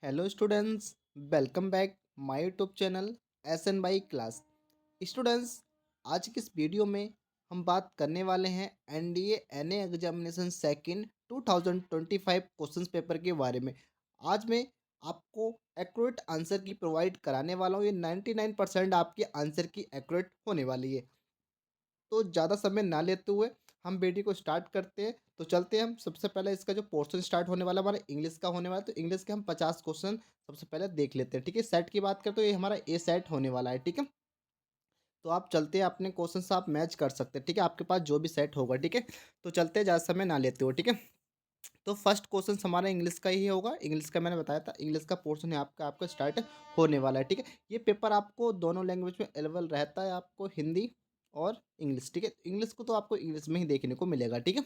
Hello students, welcome back my YouTube channel SN by class. Students, आज की इस video में हम बात करने वाले हैं NDA NA examination second 2025 questions paper के बारे में। आज मैं आपको एक्यूरेट आंसर की प्रोवाइड कराने वाला हूँ। ये 99% आपके आंसर की एक्यूरेट होने वाली है। तो ज़्यादा समय ना लेते हुए हम वीडियो को स्टार्ट करते हैं। तो चलते हैं हम। सबसे पहले इसका जो पोर्शन स्टार्ट होने वाला हमारा इंग्लिश का होने वाला है, तो इंग्लिश के हम 50 क्वेश्चन सबसे पहले देख लेते हैं। ठीक है, सेट की बात करें तो ये हमारा ए सेट होने वाला है। ठीक है, तो आप चलते हैं, अपने क्वेश्चन से आप मैच कर सकते हैं। ठीक है, आपके पास जो भी सेट होगा। ठीक है, तो चलते हैं, ज़्यादा समय ना लेते हो। ठीक है, तो फर्स्ट क्वेश्चन हमारा इंग्लिश का ही होगा। इंग्लिश का मैंने बताया था, इंग्लिश का पोर्शन है आपका आपका स्टार्ट होने वाला है। ठीक है, ये पेपर आपको दोनों लैंग्वेज में अवेलेबल रहता है, आपको हिंदी और इंग्लिश। ठीक है, इंग्लिश को तो आपको इंग्लिश में ही देखने को मिलेगा। ठीक है,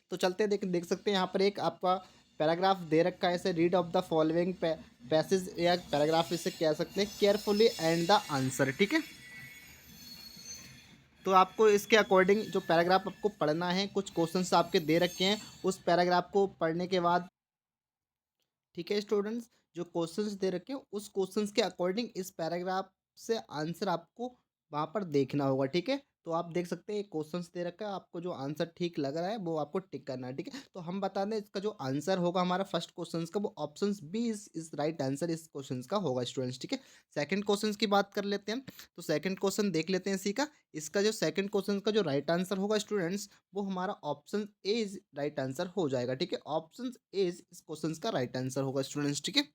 तो चलते हैं, देख सकते हैं यहाँ पर एक आपका पैराग्राफ दे रखा है, ऐसे read of the following passage या पैराग्राफ इसे कह सकते हैं, केयरफुली एंड द आंसर। ठीक है, तो आपको इसके अकॉर्डिंग जो पैराग्राफ आपको पढ़ना है, कुछ क्वेश्चंस आपके दे रखे हैं, उस पैराग्राफ को पढ़ने के बाद, ठीक है स्टूडेंट्स, जो क्वेश्चंस दे रखे हैं उस क्वेश्चंस के अकॉर्डिंग इस पैराग्राफ से आंसर आपको वहाँ पर देखना होगा। ठीक है, तो आप देख सकते हैं क्वेश्चंस दे रखा है, आपको जो आंसर ठीक लग रहा है वो आपको टिक करना है। ठीक है, तो हम बता दें, इसका जो आंसर होगा हमारा फर्स्ट क्वेश्चन का, वो option B is right answer इस क्वेश्चन का होगा स्टूडेंट्स। ठीक है, सेकंड क्वेश्चन की बात कर लेते हैं। तो सेकंड क्वेश्चन देख लेते हैं इसी का। इसका जो सेकंड क्वेश्चन का जो राइट आंसर होगा स्टूडेंट्स, वो हमारा option A is right answer हो जाएगा। ठीक है, ऑप्शन ए इस क्वेश्चन का राइट आंसर होगा स्टूडेंट्स। ठीक है,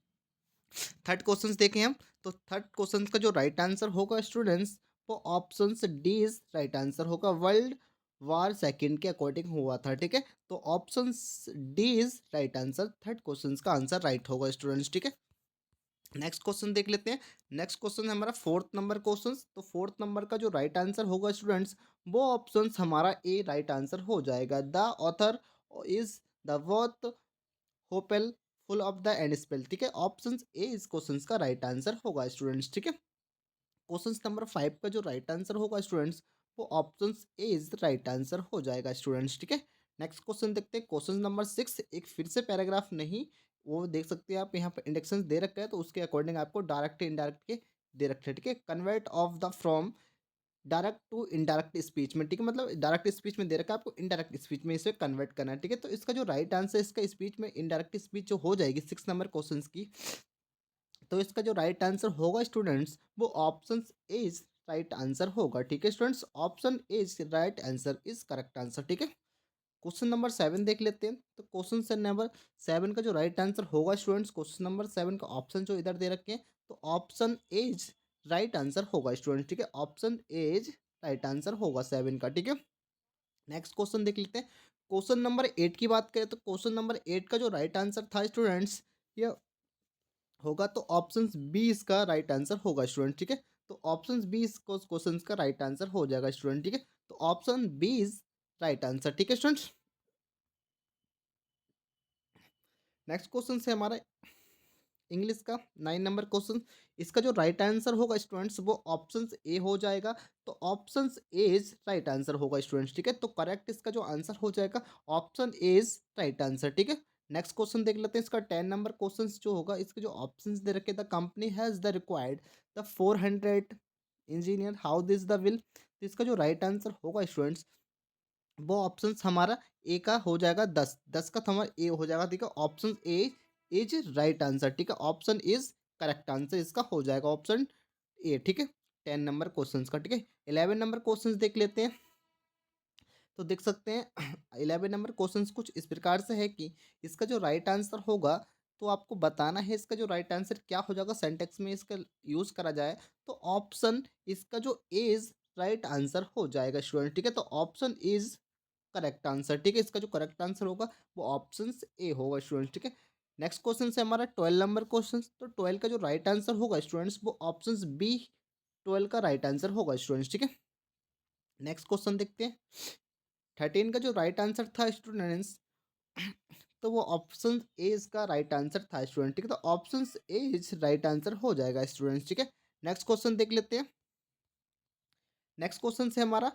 थर्ड क्वेश्चन देखें हम। तो थर्ड क्वेश्चन का जो राइट आंसर होगा स्टूडेंट्स, वो option D is right answer होगा। वर्ल्ड वार सेकंड के अकॉर्डिंग हुआ था। ठीक है, तो option D is right answer, third question का आंसर राइट होगा स्टूडेंट्स। ठीक है, नेक्स्ट क्वेश्चन देख लेते हैं। नेक्स्ट क्वेश्चन हमारा फोर्थ नंबर क्वेश्चन। तो फोर्थ नंबर का जो राइट आंसर होगा स्टूडेंट्स, वो ऑप्शन हमारा ए राइट आंसर हो जाएगा। The author is the worth होपेल full of the end spell. ठीक है, ऑप्शन ए इस क्वेश्चन का राइट आंसर होगा स्टूडेंट्स। ठीक है, क्वेश्चन नंबर 5 का जो राइट आंसर होगा स्टूडेंट्स, वो option A is the right answer हो जाएगा स्टूडेंट्स। ठीक है, नेक्स्ट क्वेश्चन देखते हैं। क्वेश्चन नंबर 6 एक फिर से पैराग्राफ नहीं, वो देख सकते हैं आप, यहाँ पर इंडेक्शन दे रखा है, तो उसके अकॉर्डिंग आपको डायरेक्ट इनडायरेक्ट के दे रखे हैं। ठीक है, convert of the from direct to indirect speech में। ठीक है, मतलब डायरेक्ट स्पीच में दे रखा है, आपको इनडायरेक्ट स्पीच में इसे कन्वर्ट करना है। ठीक है, तो इसका जो राइट आंसर इसका स्पीच में इनडायरेक्ट स्पीच जो हो जाएगी 6 नंबर क्वेश्चन की, तो इसका जो राइट आंसर होगा स्टूडेंट्स, वो option A is right answer होगा। ठीक है students, option A is right answer is correct answer. ठीक है, क्वेश्चन नंबर 7 देख लेते हैं। तो क्वेश्चन से नंबर 7 का जो राइट आंसर होगा स्टूडेंट्स, क्वेश्चन नंबर 7 का ऑप्शन जो इधर दे रखे हैं, तो option A is right answer होगा स्टूडेंट्स। ठीक है, option A is right answer होगा 7 का। ठीक है, नेक्स्ट क्वेश्चन देख लेते हैं। क्वेश्चन नंबर 8 की बात करें, तो क्वेश्चन नंबर 8 का जो राइट आंसर था स्टूडेंट्स, ये होगा, तो ऑप्शन बी इसका राइट आंसर होगा स्टूडेंट। ठीक है, तो ऑप्शन बी इस क्वेश्चन का राइट आंसर हो जाएगा स्टूडेंट। ठीक है, तो option B is right answer. ठीक है स्टूडेंट्स, नेक्स्ट क्वेश्चन से हमारा इंग्लिश का 9 नंबर क्वेश्चन। इसका जो राइट आंसर होगा स्टूडेंट्स, वो ऑप्शन ए हो जाएगा। तो option A is right answer होगा स्टूडेंट्स। ठीक है, तो करेक्ट इसका जो आंसर हो जाएगा, option A is right answer. ठीक है, नेक्स्ट क्वेश्चन देख लेते हैं। इसका 10 नंबर क्वेश्चन जो होगा, इसके जो ऑप्शन दे रखे, the company has the required the 400 engineer, how this the will. तो इसका जो राइट आंसर होगा स्टूडेंट्स, वो ऑप्शन हमारा ए का हो जाएगा। 10 का तो हमारा ए हो जाएगा। ठीक है, option A is right answer. ठीक है, ऑप्शन इज करेक्ट आंसर इसका हो जाएगा ऑप्शन ए। ठीक है, 10 नंबर क्वेश्चन का। ठीक है, 11 नंबर क्वेश्चन देख लेते हैं। तो देख सकते हैं 11 नंबर क्वेश्चन कुछ इस प्रकार से है कि इसका जो राइट आंसर होगा, तो आपको बताना है इसका जो राइट आंसर क्या हो जाएगा, सेंटेक्स में इसका यूज करा जाए, तो ऑप्शन इसका जो इज राइट आंसर हो जाएगा स्टूडेंट। ठीक है, तो ऑप्शन इज करेक्ट आंसर। ठीक है, इसका जो करेक्ट आंसर होगा, वो ऑप्शन ए होगा स्टूडेंट्स। ठीक है, नेक्स्ट क्वेश्चन से हमारा 12 नंबर क्वेश्चन। तो 12 का जो राइट आंसर होगा स्टूडेंट्स, वो ऑप्शन बी 12 का राइट आंसर होगा स्टूडेंट्स। ठीक है, नेक्स्ट क्वेश्चन देखते हैं। 13 का जो राइट आंसर था स्टूडेंट्स, तो वो ऑप्शन ए इसका राइट आंसर था स्टूडेंट। ठीक है, तो option A is right answer हो जाएगा स्टूडेंट्स। ठीक है, नेक्स्ट क्वेश्चन देख लेते हैं। नेक्स्ट क्वेश्चन से हमारा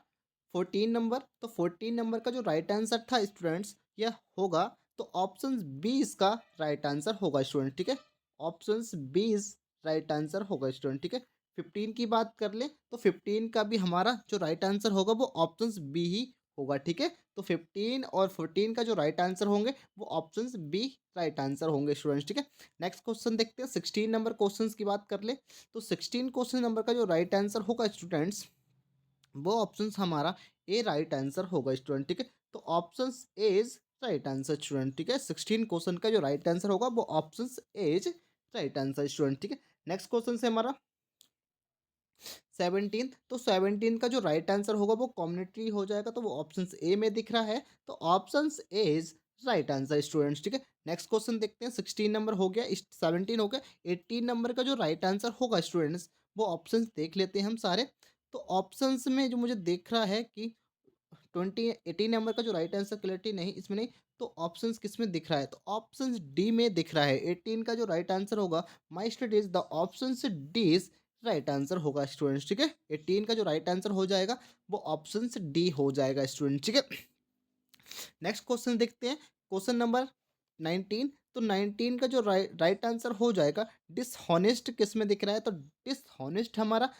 14 नंबर। तो 14 नंबर का जो राइट आंसर था स्टूडेंट्स, यह होगा तो ऑप्शन बी इसका राइट आंसर होगा स्टूडेंट, ठीक है। Option B is right answer होगा स्टूडेंट, ठीक है। 15 की बात कर ले तो 15 का भी हमारा जो राइट आंसर होगा वो ऑप्शन बी ही होगा, ठीक है। तो 15 और 14 का जो राइट आंसर होंगे वो ऑप्शन बी राइट आंसर होंगे स्टूडेंट्स, ठीक है। नेक्स्ट क्वेश्चन देखते हैं, 16 नंबर क्वेश्चन की बात कर ले तो 16 क्वेश्चन नंबर का जो राइट आंसर होगा स्टूडेंट्स वो ऑप्शन हमारा ए राइट आंसर होगा स्टूडेंट, ठीक है। तो option A is right answer student, ठीक है। 16 क्वेश्चन का जो राइट आंसर होगा वो option A is right answer student, ठीक है। नेक्स्ट क्वेश्चन से हमारा 17, तो 17 का जो राइट आंसर होगा वो कॉम्बिनेटरी हो जाएगा, तो वो ऑप्शन ए में दिख रहा है, तो option A is right answer students, ठीक है। नेक्स्ट क्वेश्चन देखते हैं, 16 नंबर हो गया, 17 हो गया, 18 नंबर का जो राइट आंसर होगा स्टूडेंट्स वो ऑप्शंस देख लेते हैं हम सारे। तो ऑप्शंस में जो मुझे देख रहा है कि 18 नंबर का जो राइट आंसर क्लियरिटी नहीं इसमें नहीं, तो ऑप्शंस किस में दिख रहा है, तो ऑप्शंस डी में दिख रहा है। 18 का जो राइट आंसर होगा my studies the option D is right answer होगा स्टूडेंट्स, ठीक है। 18 का जो राइट आंसर हो जाएगा वो ऑप्शन डी हो जाएगा स्टूडेंट, ठीक है। नेक्स्ट क्वेश्चन देखते हैं, क्वेश्चन नंबर 19, तो 19 का जो राइट आंसर हो जाएगा डिसहॉनेस्ट किस में दिख रहा है, तो डिसहॉनेस्ट हमारा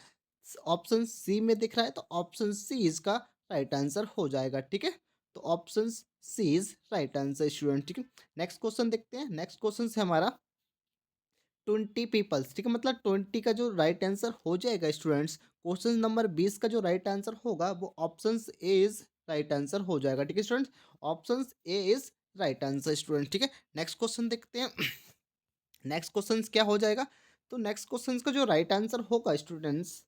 ऑप्शन सी में दिख रहा है, तो ऑप्शन सी इसका राइट आंसर हो जाएगा, ठीक है। तो option C is right answer student, ठीक है। नेक्स्ट क्वेश्चन देखते हैं, नेक्स्ट क्वेश्चन से हमारा 20 पीपल्स, ठीक है, मतलब 20 का जो राइट आंसर हो जाएगा स्टूडेंट्स, क्वेश्चन नंबर 20 का जो राइट आंसर होगा वो option A is right answer हो जाएगा, ठीक है students. Option A is right answer student, ठीक है। नेक्स्ट क्वेश्चन देखते हैं नेक्स्ट क्वेश्चन क्या हो जाएगा, तो नेक्स्ट क्वेश्चन का जो राइट आंसर होगा स्टूडेंट्स,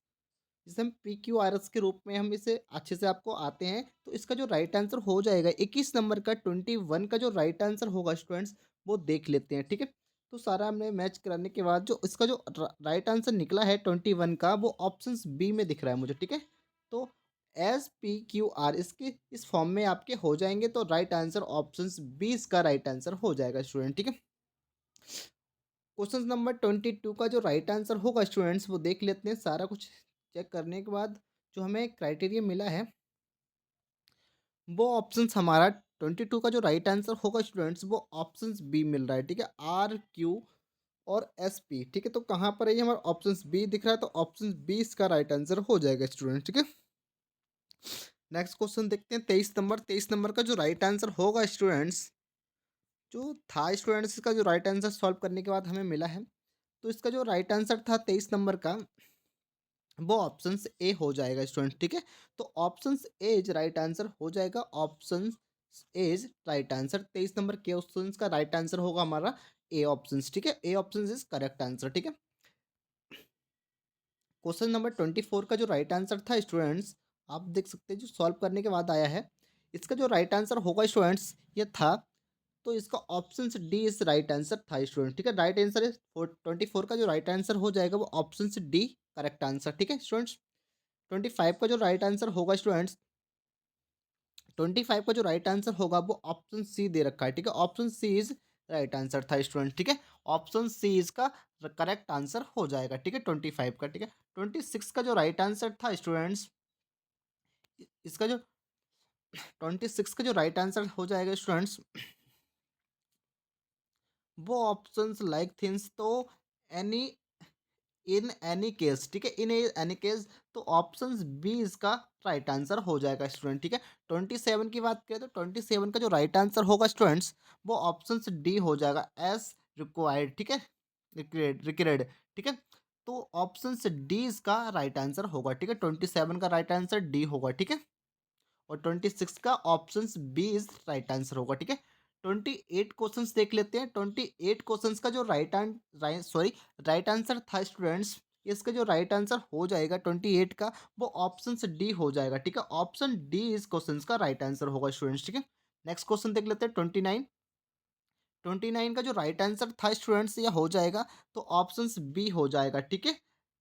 जिसे हम पी क्यू आर एस के रूप में हम इसे अच्छे से आपको आते हैं, तो इसका जो राइट आंसर हो जाएगा 21 नंबर का 21 का जो राइट आंसर होगा स्टूडेंट्स वो देख लेते हैं, ठीक है। तो सारा हमने मैच कराने के बाद जो इसका जो राइट आंसर निकला है 21 का वो ऑप्शन बी में दिख रहा है मुझे, ठीक है। तो एस पी क्यू आर इसके इस फॉर्म में आपके हो जाएंगे, तो राइट आंसर ऑप्शन बी इसका राइट आंसर हो जाएगा स्टूडेंट, ठीक है। क्वेश्चन नंबर 22 का जो राइट आंसर होगा स्टूडेंट्स वो देख लेते हैं, सारा कुछ चेक करने के बाद जो हमें क्राइटेरिया मिला है वो ऑप्शंस हमारा 22 का जो राइट आंसर होगा स्टूडेंट्स वो ऑप्शंस बी मिल रहा है, ठीक है। आर क्यू और एस पी, ठीक है। तो कहाँ पर है ये हमारा ऑप्शंस बी दिख रहा है, तो ऑप्शन बी इसका राइट आंसर हो जाएगा स्टूडेंट, ठीक है। नेक्स्ट क्वेश्चन देखते हैं, 23 नंबर का जो राइट आंसर होगा स्टूडेंट्स, जो था स्टूडेंट्स इसका जो राइट आंसर सॉल्व करने के बाद हमें मिला है, तो इसका जो राइट आंसर था 23 नंबर का वो ऑप्शन ए हो जाएगा स्टूडेंट, ठीक है। तो option A is right answer हो जाएगा, option A is right answer. 23 number के ऑप्शन का राइट आंसर होगा हमारा ए ऑप्शन, ठीक है। A option is correct answer, ठीक है। क्वेश्चन नंबर 24 का जो राइट आंसर था स्टूडेंट्स, आप देख सकते हैं जो सॉल्व करने के बाद आया है, इसका जो राइट आंसर होगा स्टूडेंट्स ये था, तो इसका option D is right answer था स्टूडेंट, ठीक है। राइट आंसर इज 24 का जो राइट आंसर हो जाएगा वो ऑप्शन डी करेक्ट आंसर, ठीक है स्टूडेंट्स। 25 का जो राइट आंसर होगा स्टूडेंट्स, 25 का जो राइट आंसर होगा वो ऑप्शन सी दे रखा है, ठीक है। Option C is right answer था स्टूडेंट, ठीक है। ऑप्शन सी इसका करेक्ट आंसर हो जाएगा, ठीक है 25 का, ठीक है। 26 का जो राइट आंसर था स्टूडेंट्स, इसका जो 26 का जो राइट आंसर हो जाएगा स्टूडेंट्स वो ऑप्शंस लाइक थिंग्स, तो एनी इन एनी केस, ठीक है, इन एनी केस, तो ऑप्शन बी इसका राइट आंसर हो जाएगा स्टूडेंट, ठीक है। 27 की बात करें तो 27 का जो राइट आंसर होगा स्टूडेंट्स वो ऑप्शन डी हो जाएगा, एस रिक्वायर्ड, ठीक है, रिक्वायर्ड, ठीक है। तो ऑप्शन डी इसका राइट आंसर होगा, ठीक है। 27 का राइट आंसर डी होगा, ठीक है। और 26 का option B is right answer होगा, ठीक है। 28 क्वेश्चंस देख लेते हैं, 28 क्वेश्चंस का जो राइट आंसर था स्टूडेंट्स, इसका जो राइट आंसर हो जाएगा 28 का वो ऑप्शन डी हो जाएगा, ठीक है। ऑप्शन डी इस क्वेश्चंस का राइट आंसर होगा स्टूडेंट्स, ठीक है। नेक्स्ट क्वेश्चन देख लेते हैं 29 का जो राइट आंसर था स्टूडेंट्स ये हो जाएगा, तो ऑप्शन बी हो जाएगा, ठीक है।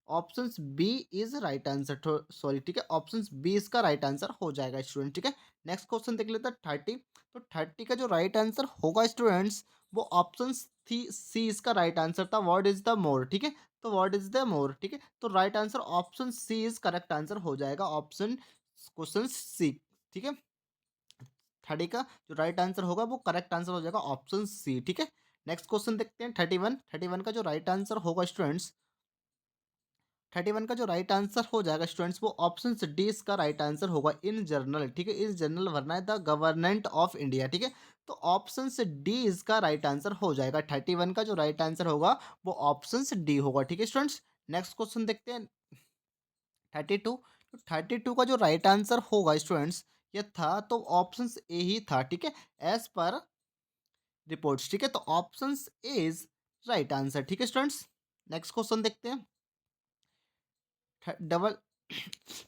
Option B is right answer, sorry, ठीक है। ऑप्शन बी इसका राइट आंसर हो जाएगा स्टूडेंट, ठीक है। नेक्स्ट क्वेश्चन देख लेते हैं 30, तो 30 का जो राइट आंसर होगा स्टूडेंट्स वो ऑप्शन थी सी इसका राइट आंसर था, व्हाट इज द मोर, ठीक है। तो व्हाट इज द मोर, ठीक है। तो right answer option C is correct answer हो जाएगा, ऑप्शन क्वेश्चन सी, ठीक है। 30 का जो राइट आंसर होगा वो करेक्ट आंसर हो जाएगा ऑप्शन सी। ठीक है, नेक्स्ट क्वेश्चन देखते हैं 31 का जो राइट आंसर होगा स्टूडेंट्स, 31 का जो राइट आंसर हो जाएगा स्टूडेंट्स वो ऑप्शन डी इसका राइट आंसर होगा इन जनरल। ठीक है, इन जनरल भरना है द गवर्नमेंट ऑफ इंडिया। ठीक है, तो ऑप्शन डी इसका राइट आंसर हो जाएगा। 31 का जो राइट आंसर होगा वो ऑप्शन डी होगा। ठीक है स्टूडेंट्स, नेक्स्ट क्वेश्चन देखते हैं 32। तो 32 का जो राइट आंसर होगा स्टूडेंट्स ये था तो ऑप्शन ए ही था। ठीक है, एज पर रिपोर्ट्स। ठीक है, तो option A is right answer. ठीक है स्टूडेंट्स, नेक्स्ट क्वेश्चन देखते हैं डबल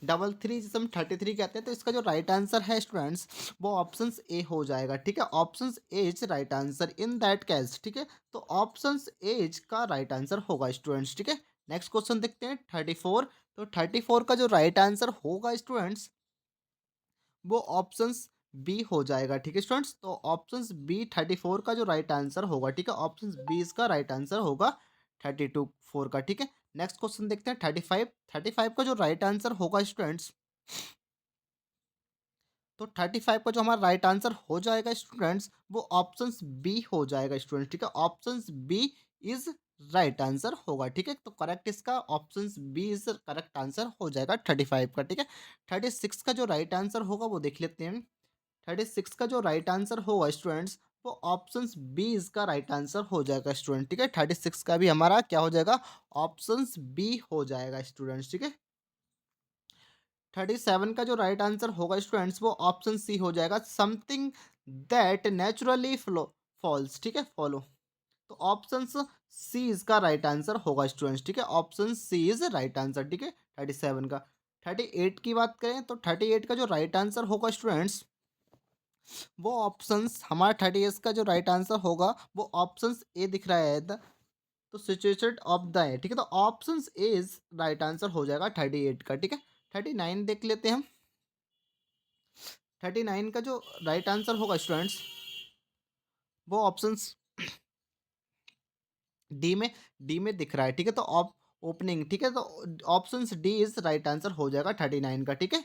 डबल थ्री जिसे हम 33 कहते हैं, तो इसका जो राइट आंसर है स्टूडेंट्स वो ऑप्शन ए हो जाएगा। ठीक है, option A is right answer in that case. ठीक है, तो ऑप्शन ए इज का राइट आंसर होगा स्टूडेंट्स। ठीक है, नेक्स्ट क्वेश्चन देखते हैं 34। तो 34 का जो राइट आंसर होगा स्टूडेंट्स वो ऑप्शंस बी हो जाएगा। ठीक है स्टूडेंट्स, तो ऑप्शंस बी 34 का जो राइट आंसर होगा। ठीक है, ऑप्शंस बी इसका राइट आंसर होगा 4 का। ठीक है, नेक्स्ट क्वेश्चन देखते हैं 35 का जो राइट आंसर होगा स्टूडेंट्स, तो 35 का जो हमारा राइट आंसर हो जाएगा स्टूडेंट्स वो ऑप्शन बी हो जाएगा स्टूडेंट्स। ठीक है, option B is right answer होगा। ठीक है, तो करेक्ट इसका option B is correct answer हो जाएगा 35 का। ठीक है, 36 का जो राइट आंसर होगा वो देख लेते हैं। 36 का जो राइट आंसर होगा स्टूडेंट्स वो ऑप्शन बी इसका राइट आंसर हो जाएगा स्टूडेंट। ठीक है, 36 का भी हमारा क्या हो जाएगा ऑप्शन बी हो जाएगा स्टूडेंट्स। ठीक है, 37 का जो राइट आंसर होगा स्टूडेंट्स वो ऑप्शन सी हो जाएगा something that naturally flow falls. ठीक है, फॉलो, तो ऑप्शन सी इसका राइट आंसर होगा स्टूडेंट्स। ठीक है, option C is right answer. ठीक है, 37 का 38 की बात करें तो 38 का जो राइट आंसर होगा स्टूडेंट्स वो ऑप्शंस हमारा 38 का जो राइट आंसर होगा वो ऑप्शंस ए दिख रहा है तो सिचुएटेड ऑफ द है। ठीक है, तो options A is right answer हो जाएगा 38 का। ठीक है, 39 देख लेते हैं हम। 39 का जो राइट आंसर होगा स्टूडेंट्स वो ऑप्शंस डी में दिख रहा है। ठीक है, तो ओपनिंग। ठीक है, तो option D is right answer हो जाएगा 39 का। ठीक है,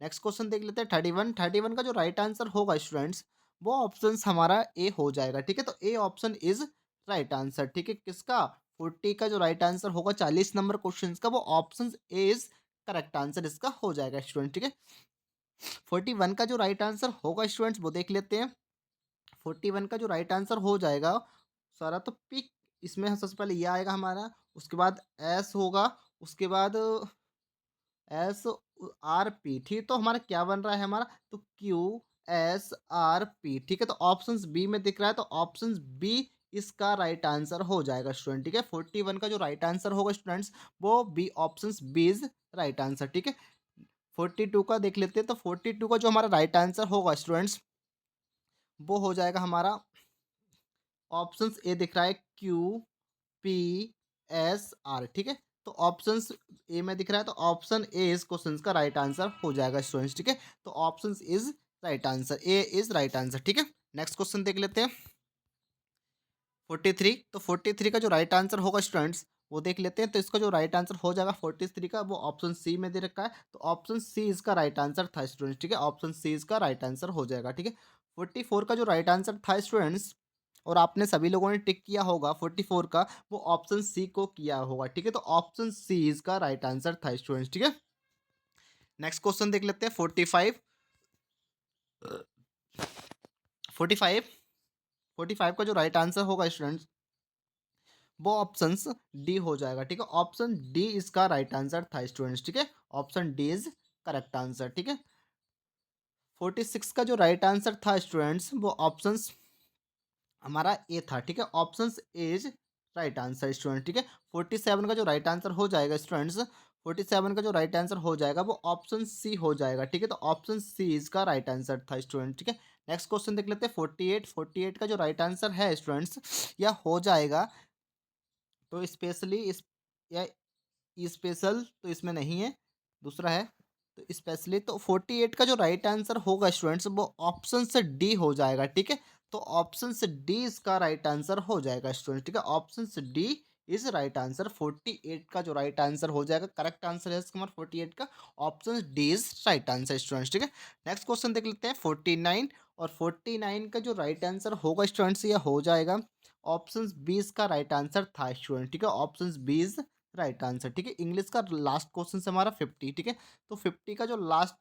नेक्स्ट क्वेश्चन देख लेते हैं 31 का जो राइट आंसर होगा स्टूडेंट्स वो ऑप्शन हमारा ए हो जाएगा। ठीक है, तो A option is right answer. ठीक है, किसका 40 का जो राइट आंसर होगा 40 नंबर क्वेश्चन का वो option A is correct answer इसका हो जाएगा स्टूडेंट। ठीक है, 41 का जो राइट आंसर होगा स्टूडेंट्स वो देख लेते हैं। 41 का जो राइट आंसर हो जाएगा सारा तो पिक इसमें सबसे पहले ये आएगा हमारा, उसके बाद एस होगा, उसके बाद एस आर पी। ठीक, तो हमारा क्या बन रहा है हमारा तो क्यू एस आर पी। ठीक है, तो ऑप्शन बी में दिख रहा है तो ऑप्शन बी इसका राइट आंसर हो जाएगा स्टूडेंट। ठीक है, 41 का जो राइट आंसर होगा स्टूडेंट्स वो B option B is right answer. ठीक है, 42 का देख लेते हैं तो 42 का जो हमारा राइट आंसर होगा स्टूडेंट्स वो हो जाएगा हमारा ऑप्शंस ए दिख रहा है क्यू पी एस आर। ठीक है, तो ऑप्शंस ए में दिख रहा है तो ऑप्शन ए इस क्वेश्चन का राइट आंसर हो जाएगा स्टूडेंट्स। ठीक है, तो option is right answer, A is right answer. ठीक है, नेक्स्ट क्वेश्चन देख लेते हैं 43। तो 43 का जो राइट आंसर होगा स्टूडेंट्स वो देख लेते हैं, तो इसका जो राइट आंसर हो जाएगा 43 का वो ऑप्शन सी में दे रखा है तो ऑप्शन सी इसका राइट आंसर था स्टूडेंट्स। ठीक है, ऑप्शन सी इसका राइट आंसर हो जाएगा। ठीक है, 44 का जो राइट आंसर था स्टूडेंट्स और आपने सभी लोगों ने टिक किया होगा 44 का वो ऑप्शन सी को किया होगा। ठीक है, तो ऑप्शन सी इसका राइट आंसर था स्टूडेंट्स। ठीक है, नेक्स्ट क्वेश्चन देख लेते हैं 45। 45 45 का जो राइट आंसर होगा स्टूडेंट्स वो ऑप्शन डी हो जाएगा। ठीक है, ऑप्शन डी इसका राइट आंसर था स्टूडेंट्स। ठीक है, option D is correct answer. ठीक है, 46 का जो राइट आंसर था स्टूडेंट्स वो ऑप्शन हमारा ए था। ठीक है, option A is right answer student. ठीक है, 47 का जो राइट आंसर हो जाएगा स्टूडेंट्स 47 का जो राइट आंसर हो जाएगा वो ऑप्शन सी हो जाएगा। ठीक है, तो ऑप्शन सी इसका राइट आंसर था स्टूडेंट। ठीक है, नेक्स्ट क्वेश्चन देख लेते हैं 48 का जो राइट आंसर है स्टूडेंट्स यह हो जाएगा तो स्पेशली इस या स्पेशल तो इसमें नहीं है, दूसरा है तो स्पेशली। तो 48 का जो राइट आंसर होगा स्टूडेंट्स वो ऑप्शन से डी हो जाएगा। ठीक है, तो ऑप्शन से डी इसका राइट आंसर हो जाएगा स्टूडेंट। ठीक है, ऑप्शन से डी इज राइट आंसर। 48 का जो राइट आंसर हो जाएगा करेक्ट आंसर है इसका हमारा 48 का option D is right answer students. ठीक है, नेक्स्ट क्वेश्चन देख लेते हैं 49 और 49 का जो राइट आंसर होगा स्टूडेंट्स ये हो जाएगा ऑप्शन 20 का राइट आंसर था स्टूडेंट, ठीक है, ऑप्शन 20 राइट आंसर, ठीक है। इंग्लिश का लास्ट क्वेश्चन से हमारा 50, ठीक है, तो 50 का जो लास्ट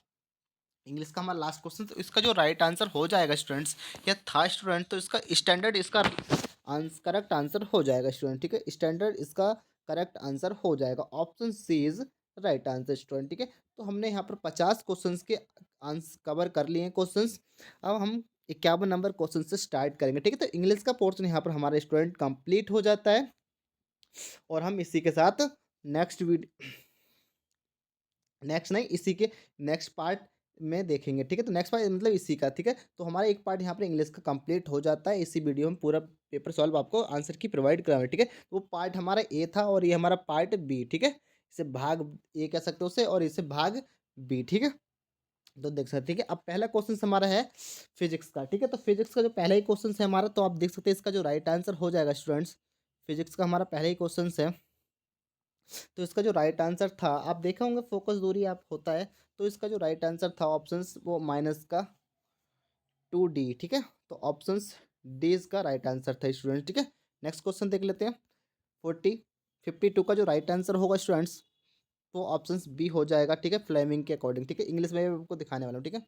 इंग्लिश का हमारा लास्ट क्वेश्चन, तो इसका जो राइट आंसर हो जाएगा स्टूडेंट्स या था स्टूडेंट, तो इसका स्टैंडर्ड इसका करेक्ट आंसर हो जाएगा स्टूडेंट, ठीक है, स्टैंडर्ड इसका करेक्ट आंसर हो जाएगा option C is right answer student, ठीक है। तो हमने यहाँ पर 50 क्वेश्चंस के आंसर कवर कर लिए हैं क्वेश्चंस। अब हम 51 नंबर क्वेश्चन से स्टार्ट करेंगे, ठीक है। तो इंग्लिश का पोर्शन यहाँ पर हमारा स्टूडेंट कंप्लीट हो जाता है और हम इसी के साथ नेक्स्ट वीडियो नेक्स्ट नहीं इसी के नेक्स्ट पार्ट में देखेंगे, ठीक है। तो नेक्स्ट पार्ट मतलब इसी का, ठीक है। तो हमारा एक पार्ट यहाँ पर इंग्लिश का कंप्लीट हो जाता है, इसी वीडियो में पूरा पेपर सॉल्व आपको आंसर की प्रोवाइड कराएंगे, ठीक है। वो पार्ट हमारा ए था और ये हमारा पार्ट बी, ठीक है। इसे भाग ए कह सकते हो उसे, और इसे भाग बी, ठीक है। तो देख सकते हैं, ठीक है। अब पहला क्वेश्चन हमारा है फिजिक्स का, ठीक है। तो फिजिक्स का जो पहला ही क्वेश्चन है हमारा, तो आप देख सकते हैं इसका जो राइट आंसर हो जाएगा स्टूडेंट्स, फिजिक्स का हमारा पहला ही क्वेश्चन है। तो इसका जो राइट आंसर था, आप देखा होंगे फोकस दूरी आप होता है, तो इसका जो राइट आंसर था ऑप्शन वो माइनस का 2D, ठीक है। तो ऑप्शन डी इसका राइट आंसर था स्टूडेंट, ठीक है। नेक्स्ट क्वेश्चन देख लेते हैं। 52 का जो राइट आंसर होगा स्टूडेंट्स, वो ऑप्शन बी हो जाएगा, ठीक है, फ्लेमिंग के अकॉर्डिंग, ठीक है। इंग्लिश में आपको दिखाने वाला हूँ, ठीक है।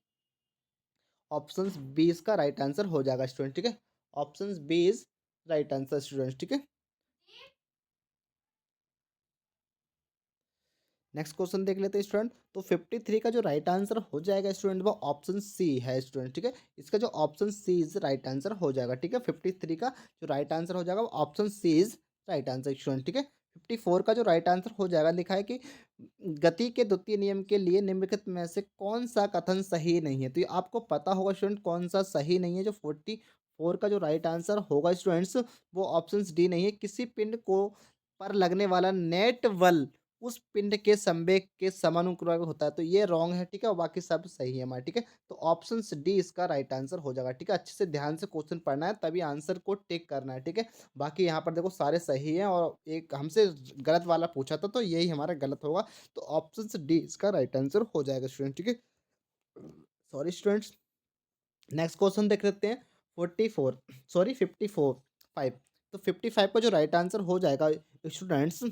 ऑप्शन बी इसका राइट आंसर हो जाएगा स्टूडेंट, ठीक है। Option B is right answer student, ठीक है। नेक्स्ट क्वेश्चन देख लेते हैं स्टूडेंट। तो 53 का जो राइट आंसर हो जाएगा स्टूडेंट, वो ऑप्शन सी है स्टूडेंट, ठीक है। इसका जो option C is right answer हो जाएगा, ठीक है। 53 का जो राइट आंसर हो जाएगा वो option C is right answer student, ठीक है। 54 का जो राइट आंसर हो जाएगा, लिखा है कि गति के द्वितीय नियम के लिए निम्नलिखित में से कौन सा कथन सही नहीं है। तो ये आपको पता होगा स्टूडेंट कौन सा सही नहीं है। जो 44 का जो राइट आंसर होगा स्टूडेंट्स, वो ऑप्शन डी नहीं है। किसी पिंड को पर लगने वाला नेट बल उस पिंड के संवेग के समानुपाती होता है, तो ये रॉन्ग है, ठीक है। और बाकी सब सही है हमारा, ठीक है। तो ऑप्शन डी इसका राइट आंसर हो जाएगा, ठीक है। अच्छे से ध्यान से क्वेश्चन पढ़ना है, तभी आंसर को टिक करना है, ठीक है। बाकी यहाँ पर देखो सारे सही हैं और एक हमसे गलत वाला पूछा था, तो यही हमारा गलत होगा। तो ऑप्शन डी इसका राइट आंसर हो जाएगा स्टूडेंट, ठीक है। Sorry students. नेक्स्ट क्वेश्चन देख लेते हैं। 54 5। तो 55 का जो राइट आंसर हो जाएगा स्टूडेंट्स,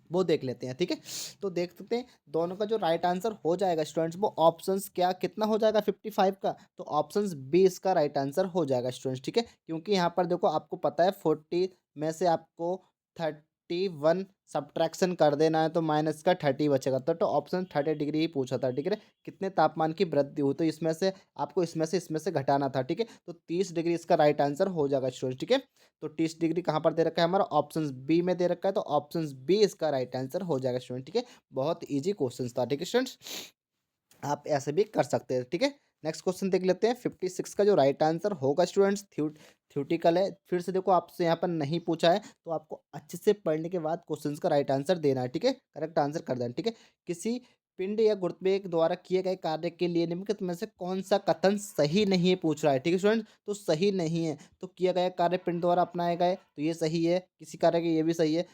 वो देख लेते हैं, ठीक है। तो देख सकते हैं दोनों का जो राइट आंसर हो जाएगा स्टूडेंट्स, वो ऑप्शंस क्या कितना हो जाएगा 55 का, तो ऑप्शंस बी इसका राइट आंसर हो जाएगा स्टूडेंट्स, ठीक है। क्योंकि यहाँ पर देखो आपको पता है 40 में से आपको 31 सब्ट्रैक्शन कर देना है, तो माइनस का 30 बचेगा। तो ऑप्शन 30 डिग्री ही पूछा था, ठीक है। कितने तापमान की वृद्धि हुई, तो इसमें से आपको इसमें से घटाना था, ठीक है। तो 30 डिग्री इसका राइट आंसर हो जाएगा स्टूडेंट, ठीक है। तो 30 डिग्री कहाँ पर दे रखा है हमारा, ऑप्शन बी में दे रखा है, तो ऑप्शन बी इसका राइट आंसर हो जाएगा स्टूडेंट, ठीक है। बहुत इजी क्वेश्चन था, ठीक है स्टूडेंट्स, आप ऐसे भी कर सकते हैं, ठीक है। नेक्स्ट क्वेश्चन देख लेते हैं। 56 का जो राइट आंसर होगा स्टूडेंट्स, थ्योरेटिकल है, फिर से देखो आपसे यहाँ पर नहीं पूछा है, तो आपको अच्छे से पढ़ने के बाद क्वेश्चंस का राइट आंसर देना है, ठीक है, करेक्ट आंसर कर देना, ठीक है। किसी पिंड या गुरुत्वाकर्षण द्वारा किए गए कार्य के लिए निम्नलिखित में से कौन सा कथन सही नहीं है पूछ रहा है, ठीक है स्टूडेंट। तो सही नहीं है, तो किया गया कार्य पिंड द्वारा अपनाए गए, तो ये सही है। किसी कार्य के ये भी सही है।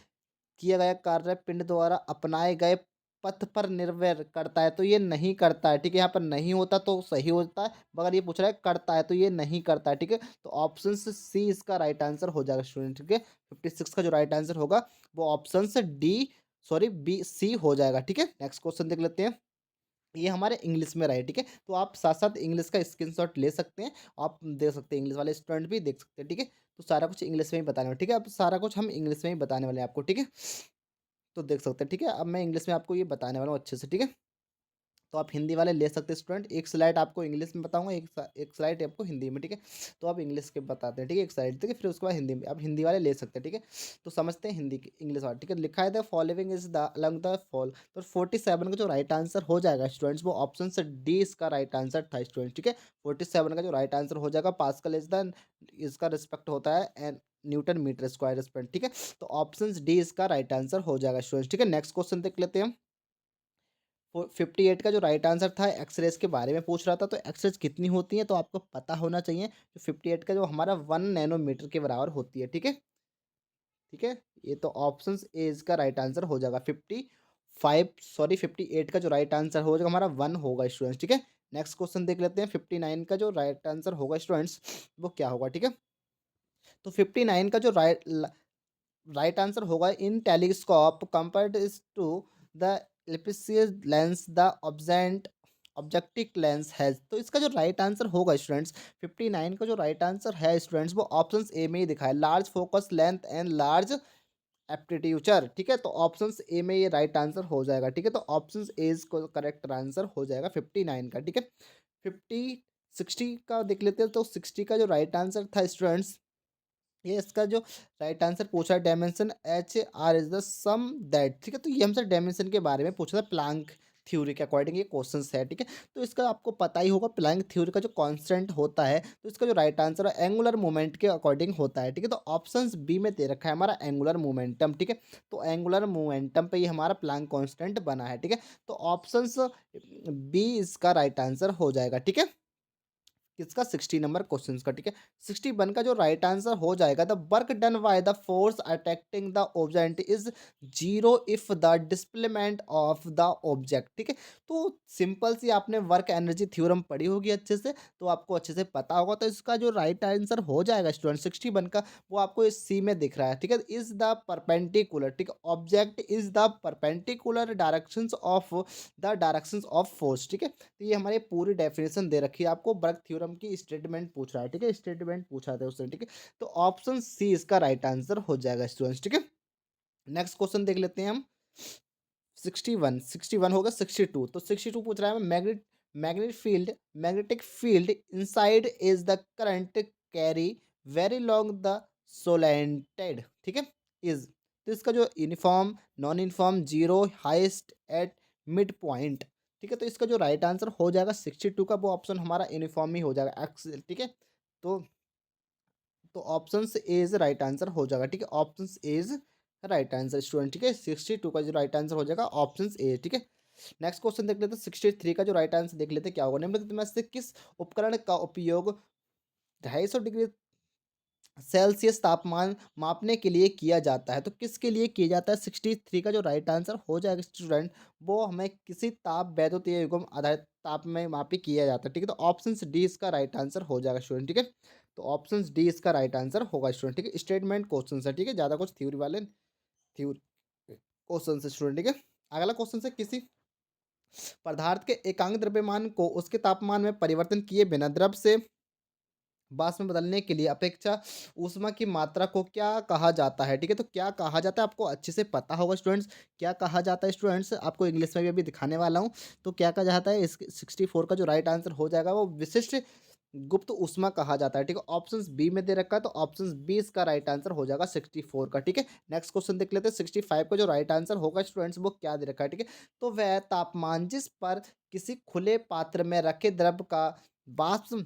किया गया कार्य पिंड द्वारा अपनाए गए पथ पर निर्भर करता है, तो ये नहीं करता है, ठीक है। यहाँ पर नहीं होता तो सही होता है, मगर ये पूछ रहा है करता है, तो ये नहीं करता है, ठीक है। तो ऑप्शन सी इसका राइट आंसर हो जाएगा स्टूडेंट, ठीक है। 56 का जो राइट आंसर होगा वो ऑप्शन से डी सॉरी बी सी हो जाएगा, ठीक है। नेक्स्ट क्वेश्चन देख लेते हैं। ये हमारे इंग्लिश में रहा है, ठीक है। तो आप साथ साथ इंग्लिश का स्क्रीनशॉट ले सकते हैं, आप देख सकते हैं, इंग्लिश वाले स्टूडेंट भी देख सकते हैं, ठीक है। तो सारा कुछ इंग्लिश में ही बताने वाले, ठीक है। अब सारा कुछ हम इंग्लिश में ही बताने वाले हैं आपको, ठीक है। तो देख सकते हैं, ठीक है। अब मैं इंग्लिश में आपको ये बताने वाला हूँ अच्छे से, ठीक है। तो आप हिंदी वाले ले सकते हैं स्टूडेंट, एक स्लाइड आपको इंग्लिश में बताऊंगा, एक स्लाइड आपको हिंदी में, ठीक है। तो आप इंग्लिश के बताते हैं, ठीक है, एक स्लाइड, ठीक है, फिर उसके बाद हिंदी में आप हिंदी वाले ले सकते हैं, ठीक है। तो समझते हैं हिंदी की इंग्लिश वाले, ठीक है। लिखा है the following is the along the fall, तो 47 का जो राइट आंसर हो जाएगा स्टूडेंट्स, वो ऑप्शन से डी इसका राइट आंसर था स्टूडेंट, ठीक है। 47 का जो राइट आंसर हो जाएगा, पास्कल इज द इसका रिस्पेक्ट होता है and newton metre square spend, ठीक है। तो ऑप्शन डी इसका राइट आंसर हो जाएगा स्टूडेंट्स, ठीक है। नेक्स्ट क्वेश्चन देख लेते हैं। 58 का जो राइट आंसर था एक्सरेज के बारे में पूछ रहा था, तो एक्सरेज कितनी होती है, तो आपको पता होना चाहिए। जो 58 का जो हमारा 1 नैनोमीटर के बराबर होती है, ठीक है, ठीक है। ये तो ऑप्शन ए इसका राइट आंसर हो जाएगा। 58 का जो राइट आंसर हो जाएगा हमारा 1 होगा स्टूडेंट्स, ठीक है। नेक्स्ट क्वेश्चन देख लेते हैं 59 का जो राइट आंसर होगा स्टूडेंट्स वो क्या होगा, ठीक है। तो 59 का जो राइट आंसर होगा, in telescope compared is to the ellipsis lens the objective lens has. तो इसका जो राइट आंसर होगा स्टूडेंट्स 59 का जो राइट आंसर है स्टूडेंट्स वो ऑप्शन ए में ही दिखा है, large focus length and large aperture, ठीक है। तो ऑप्शन ए में ये राइट आंसर हो जाएगा, ठीक है। तो ऑप्शन ए को करेक्ट आंसर हो जाएगा 59 का, ठीक है। 60 का देख लेते हैं। तो 60 का जो राइट आंसर था स्टूडेंट्स, ये इसका जो राइट आंसर पूछा है, dimension H R is the sum that, ठीक है। तो ये हमसे डायमेंशन के बारे में पूछा था, प्लैंक थ्योरी के अकॉर्डिंग ये क्वेश्चन है, ठीक है। तो इसका आपको पता ही होगा, प्लैंक थ्योरी का जो कांस्टेंट होता है, तो इसका जो राइट आंसर है एंगुलर मोमेंट के अकॉर्डिंग होता है, ठीक है। तो ऑप्शन बी में दे रखा है हमारा एंगुलर मोमेंटम, ठीक है। तो एंगुलर मोमेंटम पे ये हमारा प्लैंक कांस्टेंट बना है, ठीक है। तो ऑप्शन बी इसका राइट आंसर हो जाएगा, ठीक है। किसका 60 नंबर क्वेश्चन का, ठीक है। 61 का जो राइट आंसर हो जाएगा, the work done by the force attracting the object is zero if the displacement of the object, ठीक है। तो सिंपल सी आपने वर्क एनर्जी थ्योरम पढ़ी होगी अच्छे से, तो आपको अच्छे से पता होगा। तो इसका जो राइट आंसर हो जाएगा स्टूडेंट 61 का, वो आपको इस सी में दिख रहा है, ठीक है। इज द परपेंडिकुलर, ठीक है, object is the perpendicular directions of force, ठीक है। तो ये हमारी पूरी डेफिनेशन दे रखी है आपको, बर्क थ्योरम की स्टेटमेंट पूछ रहा है, ठीक है। स्टेटमेंट पूछा था उसने, ठीक है। तो ऑप्शन सी इसका राइट आंसर हो जाएगा स्टूडेंट्स, ठीक है। नेक्स्ट क्वेश्चन देख लेते हैं हम 61 होगा 62। तो 62 पूछ रहा है magnetic field inside is the current carry very long the solenoid, ठीक है, इज। तो इसका जो uniform non uniform zero highest at mid point, ठीक है। तो इसका जो राइट आंसर हो जाएगा 62 का, वो ऑप्शन हमारा यूनिफॉर्म ही हो जाएगा एक्स, ठीक है। तो option A is right answer हो जाएगा, ठीक है। Option A is right answer student, ठीक है। 62 का जो राइट आंसर हो जाएगा ऑप्शन ए, ठीक है। नेक्स्ट क्वेश्चन देख लेते हैं 63 का जो राइट आंसर देख लेते हैं क्या होगा। निम्नलिखित में से किस उपकरण का उपयोग 250 डिग्री सेल्सियस तापमान मापने के लिए किया जाता है। तो किसके लिए किया जाता है 63 का जो राइट आंसर हो जाएगा स्टूडेंट, वो हमें किसी ताप वैद्युतीय युग्म आधारित ताप में मापी किया जाता है, ठीक है। तो ऑप्शन डी इसका राइट आंसर हो जाएगा स्टूडेंट, ठीक है। तो ऑप्शन डी इसका राइट आंसर होगा स्टूडेंट, ठीक है। स्टेटमेंट क्वेश्चन है, ठीक है, ज़्यादा कुछ थ्योरी वाले थ्योरी क्वेश्चन है स्टूडेंट, ठीक है। अगला क्वेश्चन है, किसी पदार्थ के एकांक द्रव्यमान को उसके तापमान में परिवर्तन किए बिना द्रव से वाष्प में बदलने के लिए अपेक्षा ऊष्मा की मात्रा को क्या कहा जाता है, ठीक है। तो क्या कहा जाता है आपको अच्छे से पता होगा स्टूडेंट्स, क्या कहा जाता है स्टूडेंट्स, आपको इंग्लिश में भी अभी दिखाने वाला हूँ। तो क्या कहा जाता है, इस 64 का जो राइट आंसर हो जाएगा वो विशिष्ट गुप्त ऊष्मा कहा जाता है, ठीक है। ऑप्शन बी में दे रखा है, तो ऑप्शन बी इसका राइट आंसर हो जाएगा 64 का, ठीक है। नेक्स्ट क्वेश्चन देख लेते हैं 65 का जो राइट आंसर होगा स्टूडेंट्स वो क्या दे रखा है, ठीक है। तो वह तापमान जिस पर किसी खुले पात्र में रखे द्रव का वाष्प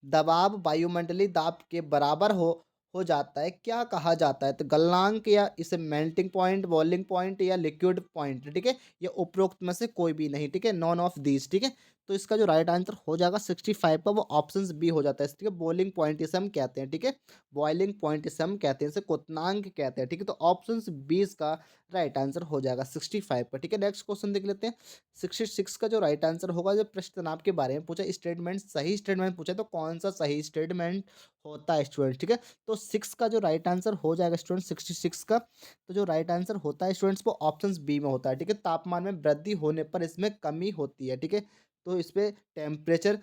दबाव वायुमंडलीय दाब के बराबर हो जाता है, क्या कहा जाता है। तो गलनांक, या इसे मेल्टिंग पॉइंट, बॉइलिंग पॉइंट, या लिक्विड पॉइंट, ठीक है। ये उपरोक्त में से कोई भी नहीं, ठीक है, नॉन ऑफ दीज, ठीक है। तो इसका जो राइट आंसर हो जाएगा 65 का, वो ऑप्शन बी हो जाता है, ठीक है। बॉइलिंग पॉइंट इसे हम कहते हैं, ठीक है। बॉइलिंग पॉइंट इसे हम कहते हैं, इसे क्वथनांक कहते हैं, ठीक है। तो ऑप्शन बी इसका राइट आंसर हो जाएगा 65 का, ठीक है। नेक्स्ट क्वेश्चन देख लेते हैं 66 का जो राइट आंसर होगा, जो प्रश्न तनाव के बारे में पूछा, स्टेटमेंट सही स्टेटमेंट पूछा, तो कौन सा सही स्टेटमेंट होता है स्टूडेंट, ठीक है। तो 6 का जो राइट आंसर हो जाएगा स्टूडेंट 66 का, तो जो राइट आंसर होता है स्टूडेंट्स वो ऑप्शन बी में होता है, ठीक है। तापमान में वृद्धि होने पर इसमें कमी होती है, ठीक है। तो इस पे टेम्परेचर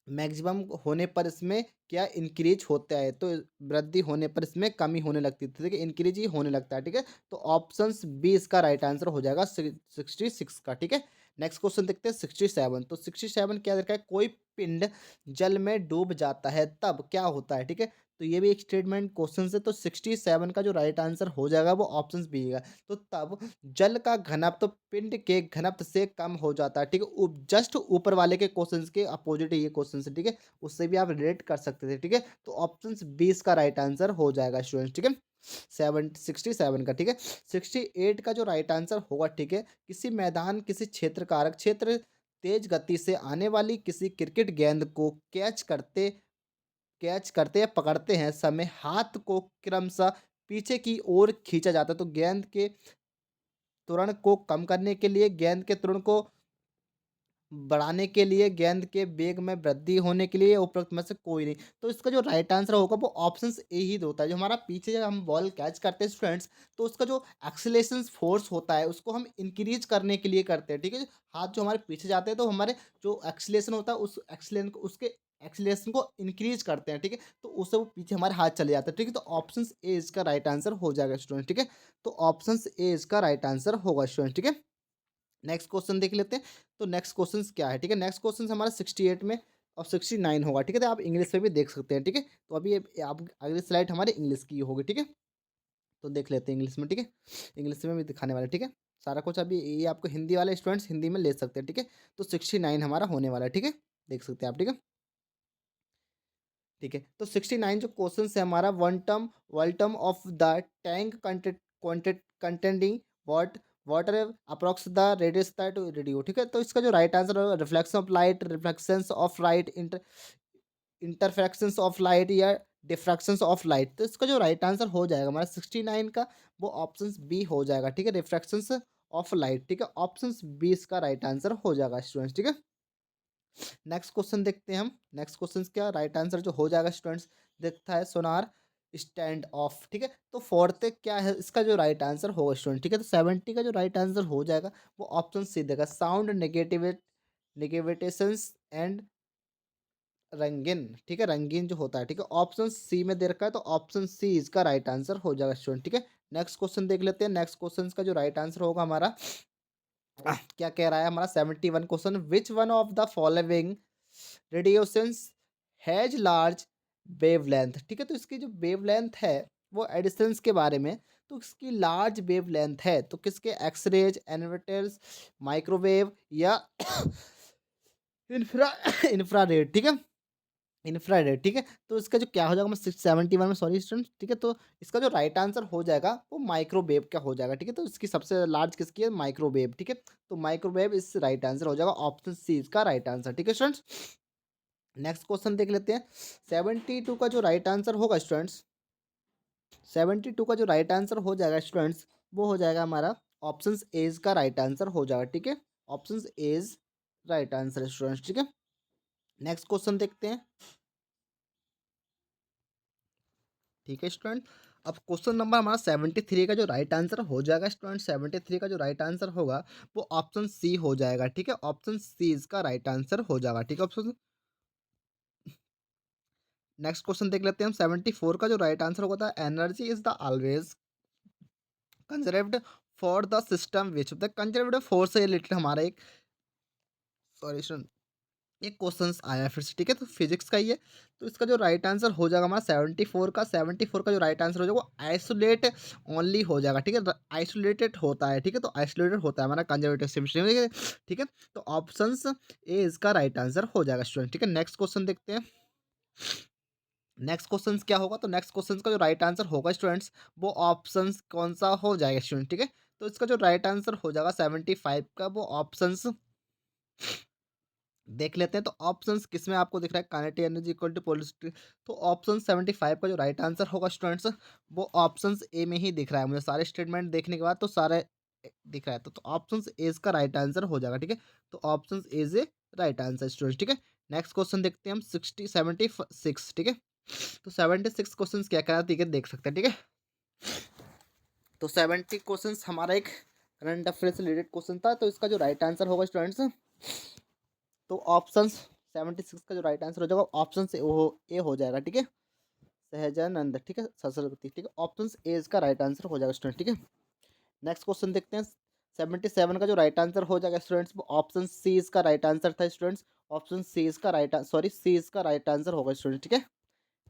मैक्सिमम होने पर इसमें क्या इंक्रीज होता है, तो वृद्धि होने पर इसमें कमी होने लगती है, ठीक है, इंक्रीज ही होने लगता है, ठीक है। तो ऑप्शन बी इसका राइट आंसर हो जाएगा 66 का, ठीक है। नेक्स्ट क्वेश्चन देखते हैं 67। तो 67 क्या देखा है, कोई पिंड जल में डूब जाता है तब क्या होता है, ठीक है। तो ये भी एक स्टेटमेंट क्वेश्चन है। तो 67 का जो राइट आंसर हो जाएगा वो ऑप्शन बी है। तो तब जल का घनत्व पिंड के घनत्व से कम हो जाता है, ठीक है। जस्ट ऊपर वाले के क्वेश्चंस के अपोजिट ये क्वेश्चन है, ठीक है। उससे भी आप रिलेट कर सकते थे, ठीक है। तो ऑप्शन 20 का राइट आंसर हो जाएगा स्टूडेंट्स, ठीक है। 67 का, ठीक है। 68 का जो राइट आंसर होगा, ठीक है, किसी मैदान, किसी क्षेत्र कारक क्षेत्र तेज गति से आने वाली किसी क्रिकेट गेंद को कैच करते या पकड़ते हैं समय हाथ को क्रमशः पीछे की ओर खींचा जाता है। तो गेंद के त्वरण को कम करने के लिए, गेंद के त्वरण को बढ़ाने के लिए, गेंद के वेग में वृद्धि होने के लिए उपरोक्त में से कोई नहीं। तो इसका जो राइट आंसर होगा वो ऑप्शन ए ही होता है। जो हमारा पीछे जब हम बॉल कैच करते हैं स्टूडेंट्स, तो उसका जो एक्सीलरेशन फोर्स होता है उसको हम इंक्रीज करने के लिए करते हैं, ठीक है। हाथ जो हमारे पीछे जाते हैं तो हमारे जो एक्सीलरेशन होता है उस एक्सीलेशन को, उसके एक्सीलरेशन को इंक्रीज करते हैं, ठीक है। तो उससे वो पीछे हमारे हाथ चले जाते हैं, ठीक है। तो ऑप्शन ए इसका राइट आंसर हो जाएगा स्टूडेंट, ठीक है। तो ऑप्शन ए इसका राइट आंसर होगा स्टूडेंट, ठीक है। नेक्स्ट क्वेश्चन देख लेते हैं। तो नेक्स्ट क्वेश्चन क्या है, ठीक है। नेक्स्ट क्वेश्चन हमारा 68 में और 69 होगा, ठीक है। तो आप इंग्लिश में भी देख सकते हैं, ठीक है। तो अभी आप अगली स्लाइड हमारे इंग्लिश की होगी, ठीक है। तो देख लेते हैं इंग्लिश में, ठीक है। इंग्लिश में भी दिखाने वाला, ठीक है। सारा कुछ अभी ये आपको हिंदी वाले स्टूडेंट्स हिंदी में ले सकते हैं, ठीक है। तो 69 हमारा होने वाला है, ठीक है। देख सकते हैं आप, ठीक है। ठीक है, तो 69 जो क्वेश्चन है हमारा, one term of the tank containing what water approx the radius that radio, ठीक है। तो इसका जो राइट आंसर होगा reflection of light, reflections of light, interferences of light या डिफ्रैक्शंस ऑफ लाइट। तो इसका जो राइट आंसर हो जाएगा हमारा 69 का, वो ऑप्शन बी हो जाएगा, ठीक है। रिफ्रैक्शंस ऑफ लाइट, ठीक है। ऑप्शन बी इसका राइट आंसर हो जाएगा स्टूडेंट्स, ठीक है। नेक्स्ट क्वेश्चन देखते हैं हम। नेक्स्ट क्वेश्चन क्या राइट आंसर जो हो जाएगा स्टूडेंट्स, देखता है सोनार स्टैंड ऑफ, ठीक है। तो फोर्थ क्या है इसका जो राइट आंसर होगा स्टूडेंट, ठीक है। तो 70 का जो राइट आंसर हो जाएगा वो ऑप्शन सी देगा, साउंड नेगेटिवेशंस एंड रंगीन, ठीक है। रंगीन जो होता है, ठीक है। ऑप्शन सी में दे रखा है, तो ऑप्शन सी इसका राइट आंसर हो जाएगा स्टूडेंट, ठीक है। नेक्स्ट क्वेश्चन देख लेते हैं। नेक्स्ट क्वेश्चन का जो राइट आंसर होगा हमारा क्या कह रहा है हमारा 71 question, which one of the following radiations has large wavelength, ठीक है। तो इसकी जो वेवलेंथ है वो एडिशंस के बारे में, तो इसकी लार्ज वेवलेंथ है, तो किसके, एक्सरेज, एनवर्टर्स, माइक्रोवेव या इंफ्रा इंफ्रारेड, ठीक है। इंफ्रारेड, ठीक है। तो इसका जो क्या हो जाएगा, मैं 671 में, सॉरी स्टूडेंट, ठीक है। तो इसका जो राइट आंसर हो जाएगा वो माइक्रोवेव का हो जाएगा, ठीक है। तो इसकी सबसे लार्ज किसकी है, माइक्रोवेव, ठीक है। तो माइक्रोवेव इस राइट आंसर हो जाएगा, ऑप्शन सी इसका राइट आंसर, ठीक है स्टूडेंट्स। नेक्स्ट क्वेश्चन देख लेते हैं। 72 का जो राइट आंसर होगा स्टूडेंट्स, 72 का जो राइट आंसर हो जाएगा स्टूडेंट्स, वो हो जाएगा हमारा ऑप्शन एज का राइट आंसर हो जाएगा, ठीक है। ऑप्शन एज राइट आंसर स्टूडेंट्स, ठीक है। नेक्स्ट क्वेश्चन देखते हैं, ठीक है स्टूडेंट। अब क्वेश्चन नंबर हमारा 73 का जो राइट आंसर हो जाएगा स्टूडेंट, 73 का जो राइट आंसर होगा वो ऑप्शन सी हो जाएगा, ठीक है। ऑप्शन सी इसका राइट आंसर हो जाएगा, ठीक है। ऑप्शन नेक्स्ट क्वेश्चन देख लेते हैं हम। 74 का जो राइट आंसर होगा था, energy is the always conserved for the system which, the conserved force से रिलेटेड हमारा एक, सॉरी सुन, एक क्वेश्चन आया है फिर से, ठीक है। तो फिजिक्स का ही है। तो इसका जो राइट आंसर हो जाएगा हमारा 74 का जो राइट आंसर हो जाएगा वो आइसोलेट ओनली हो जाएगा, ठीक है। आइसोलेटेड होता है, ठीक है। तो आइसोलेटेड होता है हमारा कंजर्वेटिव सिस्टम, ठीक है। तो ऑप्शन ए इसका राइट आंसर हो जाएगा स्टूडेंट, ठीक है। नेक्स्ट क्वेश्चन देखते हैं। नेक्स्ट क्वेश्चन क्या होगा, तो नेक्स्ट क्वेश्चन का जो राइट आंसर होगा स्टूडेंट्स, वो ऑप्शन कौन सा हो जाएगा स्टूडेंट, ठीक है। तो इसका जो राइट आंसर हो जाएगा 75 का, वो ऑप्शन देख लेते हैं। तो ऑप्शंस किसमें आपको दिख रहा है, kinetic energy equal to polarity. तो ऑप्शन 75 का जो राइट आंसर होगा स्टूडेंट्स, वो ऑप्शंस ए में ही दिख रहा है मुझे, सारे स्टेटमेंट देखने के बाद तो सारे दिख रहा है। तो ऑप्शंस ए इसका राइट आंसर हो जाएगा, ठीक है। तो options A is a right answer students, ठीक है। नेक्स्ट क्वेश्चन देखते हैं हम 76, ठीक है। तो 76 क्वेश्चन क्या करा, ठीक है, देख सकते हैं, ठीक है। तो 70 क्वेश्चन हमारा एक करंट अफेयर से रिलेटेड क्वेश्चन था। तो इसका जो राइट आंसर होगा स्टूडेंट्स, तो ऑप्शन 76 का जो राइट आंसर हो जाएगा ऑप्शन से ए हो जाएगा, ठीक है। सहजानंद, ठीक है, सरस्वती, ठीक है। ऑप्शन ए इसका राइट आंसर हो जाएगा स्टूडेंट, ठीक है। नेक्स्ट क्वेश्चन देखते हैं। 77 का जो राइट आंसर हो जाएगा स्टूडेंट्स, ऑप्शन सी इसका राइट आंसर था स्टूडेंट्स। ऑप्शन सी इसका राइट, सॉरी, सी इसका राइट आंसर होगा स्टूडेंट, ठीक है।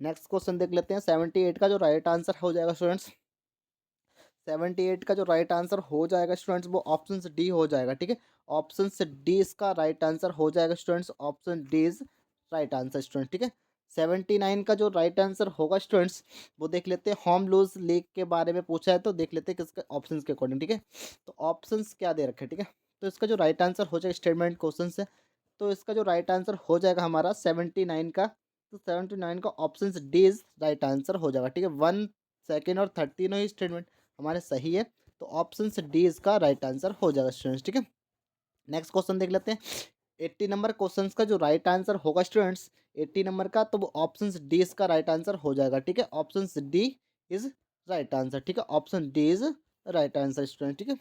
नेक्स्ट क्वेश्चन देख लेते हैं। 78 का जो राइट आंसर हो जाएगा स्टूडेंट्स, 78 का जो राइट आंसर हो जाएगा स्टूडेंट्स, वो ऑप्शन डी हो जाएगा, ठीक है। ऑप्शन डी इसका राइट आंसर हो जाएगा students. Option D is right answer student, ठीक है। 79 का जो राइट आंसर होगा स्टूडेंट्स, वो देख लेते हैं। होम लूज लीग के बारे में पूछा है, तो देख लेते हैं किसके ऑप्शन के अकॉर्डिंग, ठीक है। तो ऑप्शन क्या दे रखे, ठीक है। तो इसका जो राइट आंसर हो जाएगा स्टेटमेंट क्वेश्चन से, तो इसका जो राइट आंसर हो जाएगा हमारा 79 का, तो 79 का option D is right answer हो जाएगा, ठीक है। 1 सेकेंड और 13 ही स्टेटमेंट हमारे सही है। तो ऑप्शन डी इसका राइट आंसर हो जाएगा स्टूडेंट्स, ठीक है। नेक्स्ट क्वेश्चन देख लेते हैं। 80 नंबर क्वेश्चन का जो राइट आंसर होगा स्टूडेंट्स 80 नंबर का, तो वो ऑप्शन डी इसका राइट आंसर हो जाएगा। ठीक है, option D is right answer. ठीक है, option D is right answer student. ठीक है,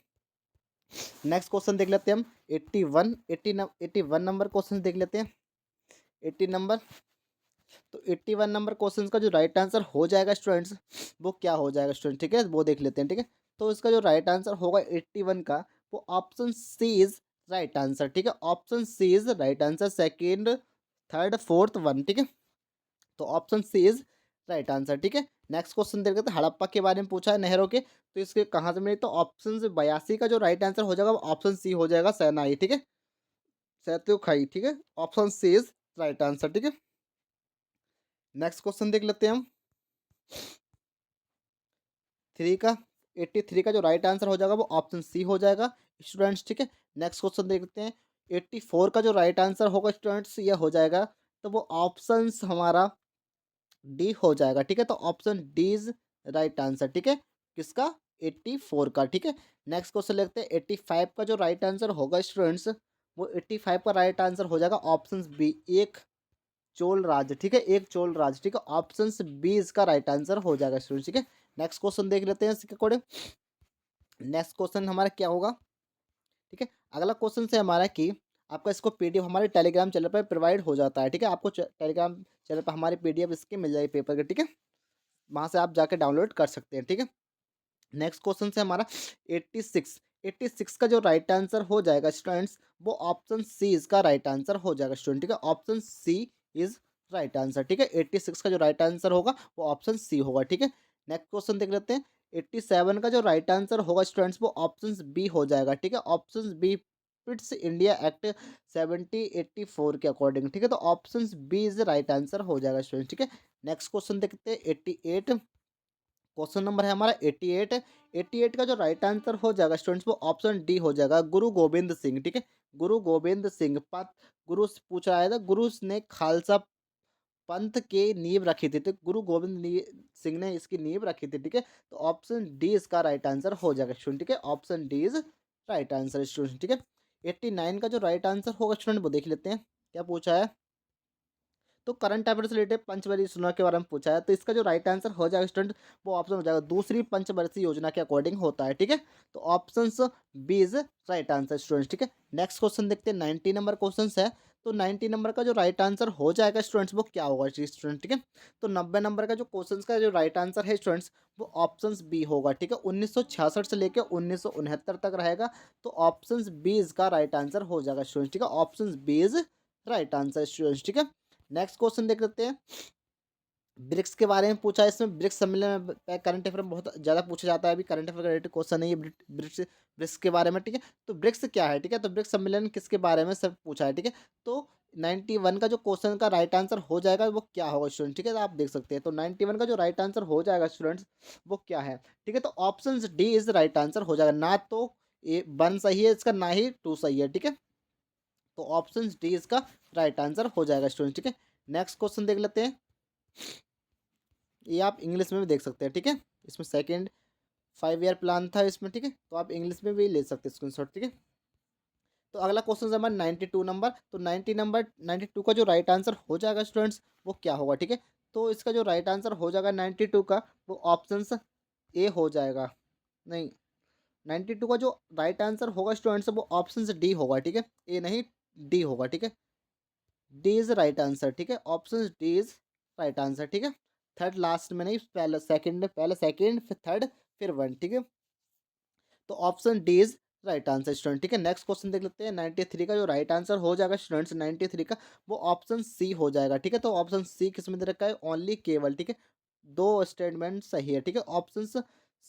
नेक्स्ट क्वेश्चन देख लेते हैं हम 81 नंबर क्वेश्चन देख लेते हैं 80 नंबर। तो 81 नंबर क्वेश्चन का जो राइट आंसर हो जाएगा स्टूडेंट्स, वो क्या हो जाएगा स्टूडेंट। ठीक है, वो देख लेते हैं। ठीक है, तो इसका जो राइट आंसर होगा 81 का, वो option C is right answer. ठीक है, option C is right answer, second third fourth one. ठीक है, तो option C is right answer. ठीक है, नेक्स्ट क्वेश्चन देख लेते हैं। हड़प्पा के बारे में पूछा है, नहरों के, तो इसके कहाँ से मिले, तो ऑप्शन 82 का जो राइट आंसर हो जाएगा वो ऑप्शन सी हो जाएगा, सैनाई। ठीक है, सैत्यो खाई। ठीक है, option C is right answer. ठीक है, नेक्स्ट क्वेश्चन देख लेते हैं हम 3 का 83 का जो राइट आंसर हो जाएगा वो ऑप्शन सी हो जाएगा स्टूडेंट्स। ठीक है, नेक्स्ट क्वेश्चन देखते हैं 84 का जो राइट आंसर होगा स्टूडेंट्स, ये हो जाएगा, तो वो ऑप्शन हमारा डी हो जाएगा। ठीक है, तो option D is right answer. ठीक है, किसका, 84 का। ठीक है, नेक्स्ट क्वेश्चन लेते हैं 85 का जो राइट आंसर होगा स्टूडेंट्स, वो 85 का राइट आंसर हो जाएगा ऑप्शन बी, एक चोल राज। ठीक है, एक चोल राज। ठीक है, ऑप्शन बी इसका राइट आंसर हो जाएगा स्टूडेंट्स। ठीक है, नेक्स्ट क्वेश्चन देख लेते हैं इसके अकॉर्डिंग। नेक्स्ट क्वेश्चन हमारा क्या होगा। ठीक है, अगला क्वेश्चन से हमारा कि आपका इसको पीडीएफ हमारे टेलीग्राम चैनल पर प्रोवाइड हो जाता है। ठीक है, आपको टेलीग्राम चैनल पर हमारी पीडीएफ इसकी मिल जाएगी पेपर के। ठीक है, वहाँ से आप जाके डाउनलोड कर सकते हैं। ठीक है, नेक्स्ट क्वेश्चन से हमारा 86 86 का जो राइट आंसर हो जाएगा स्टूडेंट्स, वो ऑप्शन सी इसका राइट आंसर हो जाएगा स्टूडेंट। ठीक है, option C is right answer. ठीक है, 86 का जो राइट आंसर होगा वो ऑप्शन सी होगा। ठीक है, नेक्स्ट क्वेश्चन देख लेते हैं 87 का जो राइट आंसर होगा स्टूडेंट्स, वो ऑप्शन बी हो जाएगा। ठीक है, option B fits India act 7084 के अकॉर्डिंग। ठीक है, तो option B is right answer हो जाएगा स्टूडेंट। ठीक है, नेक्स्ट क्वेश्चन देखते हैं 88, क्वेश्चन नंबर है हमारा 88। 88 का जो राइट आंसर हो जाएगा स्टूडेंट्स, वो ऑप्शन डी हो जाएगा, गुरु गोविंद सिंह। ठीक है, गुरु गोविंद सिंह पत गुरु से पूछा आया था, गुरु ने खालसा पंथ की नींव रखी थी, तो गुरु गोविंद सिंह ने इसकी नींव रखी थी। ठीक है, तो ऑप्शन डी इसका राइट आंसर हो जाएगा स्टूडेंट। ठीक है, option D is right answer student. ठीक है, 89 का जो राइट आंसर होगा स्टूडेंट, वो देख लेते हैं क्या पूछा है। तो करंट अफेयर से रिलेटेड पंचवर्षीय योजना के बारे में पूछा है, तो इसका जो राइट आंसर हो जाएगा स्टूडेंट, वो ऑप्शन हो जाएगा दूसरी पंचवर्षीय योजना के अकॉर्डिंग होता है। ठीक है, तो option B is right answer students. ठीक है, नेक्स्ट क्वेश्चन देखते हैं 90 नंबर क्वेश्चन है। तो 90 नंबर का जो राइट आंसर हो जाएगा स्टूडेंट्स, वो क्या होगा स्टूडेंट। ठीक है, तो 90 नंबर का जो क्वेश्चन का जो राइट आंसर है स्टूडेंट्स, वो ऑप्शन बी होगा। ठीक है, 1966 से लेकर 1969 तक रहेगा, तो ऑप्शन बी इसका राइट आंसर हो जाएगा स्टूडेंट्स। ठीक है, option B is right answer students. ठीक है, नेक्स्ट क्वेश्चन देख लेते हैं ब्रिक्स के बारे में पूछा है। इसमें ब्रिक्स सम्मेलन में करंट अफेयर में बहुत ज़्यादा पूछा जाता है, अभी करंट अफेयर रिलेटेड क्वेश्चन नहीं है ब्रिक्स ब्रिक्स के बारे में। ठीक है, तो ब्रिक्स क्या है। ठीक है, तो ब्रिक्स सम्मेलन किसके बारे में सब पूछा है। ठीक है, तो 91 का जो क्वेश्चन का राइट आंसर हो जाएगा वो क्या होगा स्टूडेंट। ठीक है, तो आप देख सकते हैं, तो 91 का जो राइट आंसर हो जाएगा स्टूडेंट्स, वो क्या है। ठीक है, तो option D is right answer हो जाएगा, ना तो ए 1 सही है इसका, ना ही 2 सही है। ठीक है, तो ऑप्शन डी इसका राइट आंसर हो जाएगा स्टूडेंट। ठीक है, नेक्स्ट क्वेश्चन देख लेते हैं, ये आप इंग्लिश में भी देख सकते हैं। ठीक है, इसमें सेकंड 5 ईयर प्लान था इसमें। ठीक है, तो आप इंग्लिश में भी ले सकते हैं स्क्रीनशॉट। ठीक है, तो अगला क्वेश्चन है हमारा 92 नंबर। तो 92 का जो राइट आंसर हो जाएगा स्टूडेंट्स, वो क्या होगा। ठीक है, तो इसका जो राइट आंसर हो जाएगा 92 का, वो ऑप्शन ए हो जाएगा, नहीं 92 का जो राइट आंसर होगा स्टूडेंट्स, वो ऑप्शन डी होगा। ठीक है, ए नहीं डी होगा। ठीक है, डी इज राइट आंसर। ठीक है, option D is right answer. ठीक है, थर्ड लास्ट में नहीं, पहले सेकंड फिर थर्ड फिर वन। ठीक है, तो option D is right answer student. ठीक है, नेक्स्ट क्वेश्चन देख लेते हैं 93 का जो राइट आंसर हो जाएगा स्टूडेंट्स 93 का, वो ऑप्शन सी हो जाएगा। ठीक है, तो ऑप्शन सी किस में दे रखा है, ओनली केवल। ठीक है, दो स्टेटमेंट सही है। ठीक है, option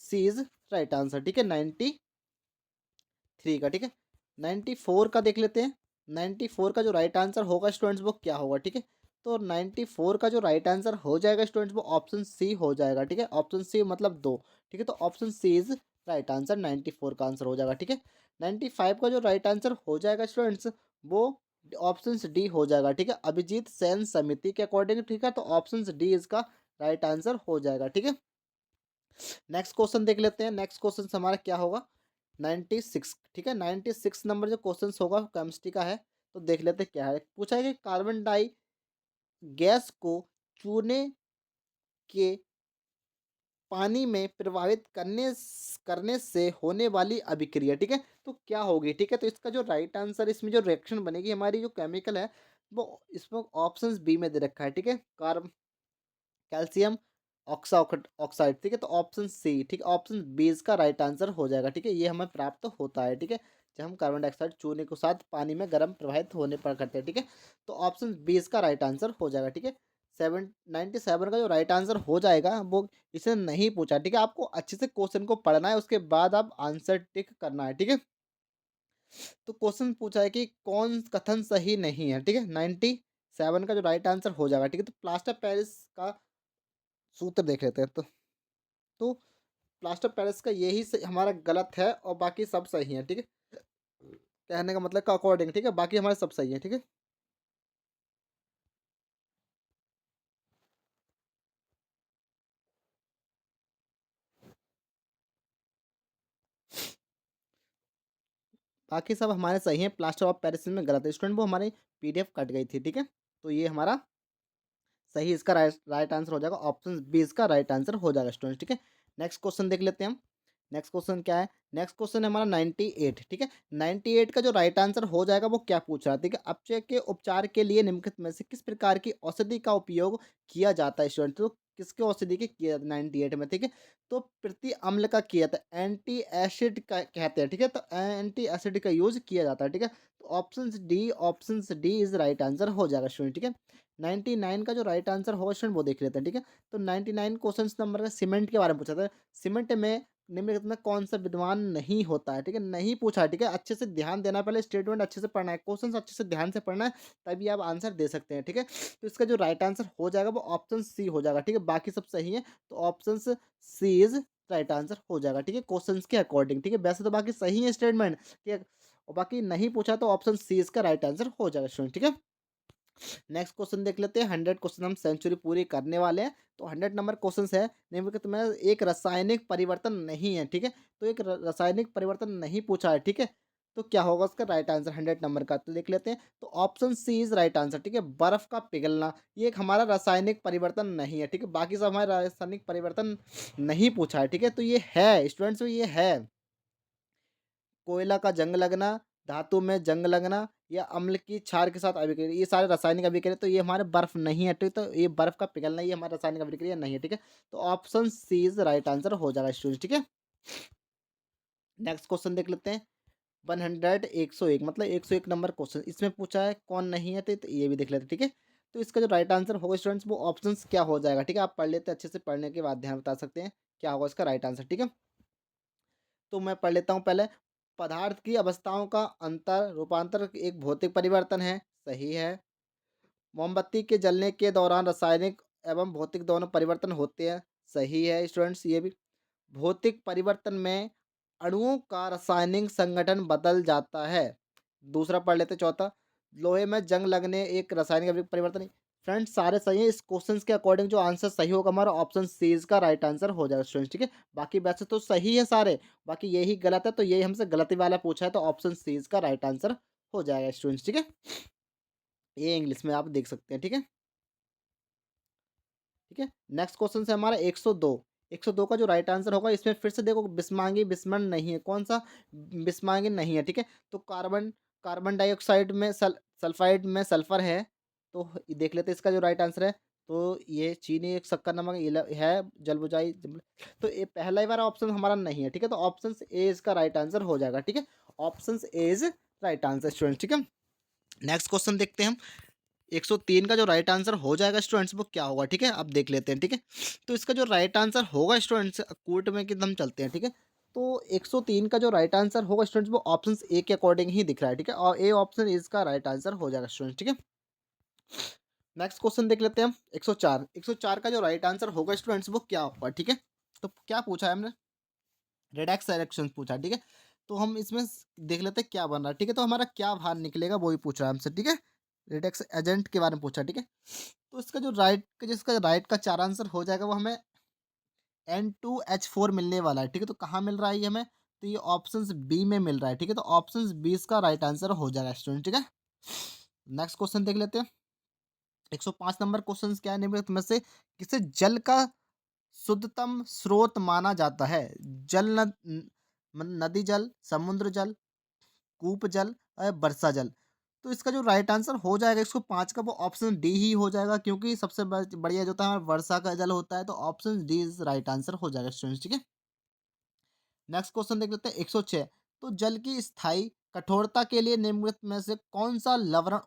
C is right answer. ठीक है, 93 का। ठीक है, 94 का देख लेते हैं। 94 का जो राइट आंसर होगा स्टूडेंट्स, वो क्या होगा। ठीक है, तो 94 का जो राइट आंसर हो जाएगा स्टूडेंट्स, वो ऑप्शन सी हो जाएगा। ठीक है, ऑप्शन सी मतलब दो। ठीक है, तो option C is right answer, 94 का आंसर हो जाएगा। ठीक है, 95 का जो राइट आंसर हो जाएगा स्टूडेंट्स, वो ऑप्शन डी हो जाएगा। ठीक है, अभिजीत सेन समिति के अकॉर्डिंग। ठीक है, तो ऑप्शन डी इसका राइट आंसर हो जाएगा। ठीक है, नेक्स्ट क्वेश्चन देख लेते हैं। नेक्स्ट क्वेश्चन हमारा क्या होगा 96। ठीक है, 96 नंबर जो क्वेश्चन होगा केमिस्ट्री का है। तो देख लेते क्या है। पूछा है कि कार्बन डाई गैस को चूने के पानी में प्रवाहित करने से होने वाली अभिक्रिया, ठीक है, तो क्या होगी, ठीक है। तो इसका जो राइट आंसर, इसमें जो रिएक्शन बनेगी हमारी, जो केमिकल है वो इसमें ऑप्शन बी में दे रखा है, ठीक है, कार्ब कैल्शियम ऑक्साइड, ठीक है। तो ऑप्शन सी, ठीक है, ऑप्शन बी इसका राइट आंसर हो जाएगा, ठीक है। ये हमें प्राप्त होता है, ठीक है, जब हम कार्बन डाइऑक्साइड चूने के साथ पानी में गर्म प्रवाहित होने पर करते हैं, ठीक है। तो ऑप्शन बी इसका राइट आंसर हो जाएगा, ठीक है। 97 का जो राइट आंसर हो जाएगा वो इसे नहीं पूछा, ठीक है। आपको अच्छे से क्वेश्चन को पढ़ना है, उसके बाद आप आंसर टिक करना है, ठीक है। तो क्वेश्चन पूछा है कि कौन कथन सही नहीं है, ठीक है। 97 का जो राइट आंसर हो जाएगा, ठीक है। तो प्लास्टर पेरिस का सूत्र देख लेते हैं। तो प्लास्टर पेरिस का यही हमारा गलत है और बाकी सब सही है, ठीक है। कहने का मतलब का अकॉर्डिंग, ठीक है, बाकी हमारे सब सही है, ठीक है। बाकी सब हमारे सही है, प्लास्टर ऑफ पेरिस में गलत है स्टूडेंट, वो हमारी पीडीएफ कट गई थी, ठीक है। तो ये हमारा सही, इसका राइट राइट आंसर हो जाएगा, ऑप्शन बी इसका राइट आंसर हो जाएगा स्टूडेंट, ठीक है। नेक्स्ट क्वेश्चन देख लेते हैं हम। नेक्स्ट क्वेश्चन क्या है? नेक्स्ट क्वेश्चन है हमारा 98, ठीक है। 98 का जो राइट आंसर हो जाएगा वो क्या पूछ रहा है, ठीक है। अपचय के उपचार के लिए निम्नलिखित में से किस प्रकार की औषधि का उपयोग किया जाता है स्टूडेंट? तो किसके औषधि के किया जाता है 98 में, ठीक है। तो प्रति अम्ल का किया था, एंटी एसिड का कहते हैं, ठीक है। तो एंटी एसिड का यूज किया जाता है, ठीक है। तो option D is right answer हो जाएगा स्टूडेंट, ठीक है। 99 का जो राइट आंसर होगा स्टूडेंट वो देख लेते हैं, ठीक है। तो 99 क्वेश्चन नंबर का सीमेंट के बारे में पूछा था। सीमेंट में निम्नलिखित में कौन सा विद्यमान नहीं होता है, ठीक है, नहीं पूछा है, ठीक है। अच्छे से ध्यान देना है, पहले स्टेटमेंट अच्छे से पढ़ना है, क्वेश्चन अच्छे से ध्यान से पढ़ना है, तभी आप आंसर दे सकते हैं, ठीक है। तो इसका जो राइट आंसर हो जाएगा वो ऑप्शन सी हो जाएगा, ठीक है। बाकी सब सही है, तो option C is right answer हो जाएगा, ठीक है, क्वेश्चन के अकॉर्डिंग, ठीक है। वैसे तो बाकी सही है स्टेटमेंट, ठीक है, और बाकी नहीं पूछा तो ऑप्शन सी इसका राइट आंसर हो जाएगा स्टूडेंट, ठीक है। नेक्स्ट क्वेश्चन देख लेते हैं। 100 क्वेश्चन हम सेंचुरी पूरी करने वाले हैं, तो 100 नंबर क्वेश्चन है। निम्नलिखित में एक रासायनिक परिवर्तन नहीं है, ठीक है। तो एक रासायनिक परिवर्तन नहीं पूछा है, ठीक है। तो क्या होगा उसका राइट आंसर 100 नंबर का? तो देख लेते हैं। तो option C is right answer, ठीक है। बर्फ का पिघलना ये एक हमारा रासायनिक परिवर्तन नहीं है, ठीक है। बाकी सब हमारे रासायनिक परिवर्तन नहीं पूछा है, ठीक है। तो ये है स्टूडेंट्स, ये है कोयला का जंग लगना, धातु में जंग लगना, या अम्ल की क्षार के साथ अभिक्रिया, ये सारे रासायनिक अभिक्रिया, तो ये हमारे बर्फ नहीं है, ठीक। तो ये बर्फ का पिघलना ये हमारा रासायनिक अभिक्रिया नहीं है, ठीक है। तो option C is right answer हो जाएगा स्टूडेंट, ठीक है। नेक्स्ट क्वेश्चन देख लेते हैं। 101 मतलब 101 नंबर क्वेश्चन इसमें पूछा है, कौन नहीं है, तो ये भी देख लेते हैं, ठीक है। तो इसका जो राइट आंसर होगा स्टूडेंट्स वो ऑप्शन क्या हो जाएगा, ठीक है। आप पढ़ लेते हैं अच्छे से, पढ़ने के बाद ध्यान बता सकते हैं क्या होगा इसका राइट आंसर, ठीक है। तो मैं पढ़ लेता हूँ पहले। पदार्थ की अवस्थाओं का अंतर रूपांतर एक भौतिक परिवर्तन है, सही है। मोमबत्ती के जलने के दौरान रासायनिक एवं भौतिक दोनों परिवर्तन होते हैं, सही है स्टूडेंट्स। ये भी भौतिक परिवर्तन में अणुओं का रासायनिक संगठन बदल जाता है। दूसरा पढ़ लेते, चौथा। लोहे में जंग लगने एक रासायनिक परिवर्तन। फ्रेंड्स सारे सही है, इस क्वेश्चन के अकॉर्डिंग जो आंसर सही होगा हमारा ऑप्शन सी का राइट आंसर हो जाएगा स्टूडेंट्स, ठीक है। बाकी वैसे तो सही है सारे, बाकी यही गलत है, तो यही हमसे गलती वाला पूछा है, तो ऑप्शन सी का राइट आंसर हो जाएगा स्टूडेंट्स, ठीक है। ये इंग्लिश में आप देख सकते हैं, ठीक है। ठीक है। नेक्स्ट क्वेश्चन है हमारा 102। 102 का जो राइट आंसर होगा, इसमें फिर से देखो बिस्मांगी बिस्मन नहीं है, कौन सा बिस्मांगी नहीं है, ठीक है। तो कार्बन कार्बन डाइऑक्साइड में सल्फाइड में सल्फर है, तो देख लेते हैं इसका जो राइट आंसर है। तो ये चीनी एक शक्कर नमक है, जलबुझाई तो ये पहला ही वाला ऑप्शन हमारा नहीं है, ठीक है। तो ऑप्शन ए इसका राइट आंसर हो जाएगा, ठीक है। Option A is right answer student, ठीक है। नेक्स्ट क्वेश्चन देखते हैं हम। 103 का जो राइट आंसर हो जाएगा स्टूडेंट्स वो क्या होगा, ठीक है, अब देख लेते हैं, ठीक है। तो इसका जो राइट आंसर होगा स्टूडेंट्स, कोर्ट में एकदम चलते हैं, ठीक है। तो 103 का जो राइट आंसर होगा स्टूडेंट्स वो ऑप्शन ए के अकॉर्डिंग ही दिख रहा है, ठीक है, और ए ऑप्शन इसका राइट आंसर हो जाएगा स्टूडेंट्स, ठीक है। नेक्स्ट क्वेश्चन देख लेते हैं हम। 104 104 का जो राइट आंसर होगा स्टूडेंट्स वो क्या होगा, ठीक है। तो क्या पूछा है हमने? रेडक्स रिएक्शन पूछा, ठीक है। तो हम इसमें देख लेते हैं क्या बन रहा है, ठीक है। तो हमारा क्या बाहर निकलेगा वही पूछ रहा है हमसे, ठीक है। रेडक्स एजेंट के बारे में पूछा, ठीक है। तो इसका जो जिसका राइट का चार आंसर हो जाएगा वो हमें N2H4 मिलने वाला है, ठीक है। तो कहाँ मिल रहा है ये हमें? तो ये ऑप्शन बी में मिल रहा है, ठीक है। तो ऑप्शन बी इसका राइट आंसर हो जाएगा स्टूडेंट, ठीक है। नेक्स्ट क्वेश्चन देख लेते हैं। 105 नंबर क्वेश्चन क्या है, निम्नलिखित में से किसे जल का शुद्धतम स्रोत माना जाता है? जल नदी जल, समुद्र जल, कूप जल और वर्षा जल। तो इसका जो राइट आंसर हो जाएगा 105 का, वो ऑप्शन डी ही हो जाएगा, क्योंकि सबसे बढ़िया जो होता है वर्षा का जल होता है, तो option D is right answer हो जाएगा स्टूडेंट्स, ठीक है। नेक्स्ट क्वेश्चन देख लेते हैं 106। तो जल की स्थायी कठोरता के लिए निम्नलिखित में से कौन सा लवण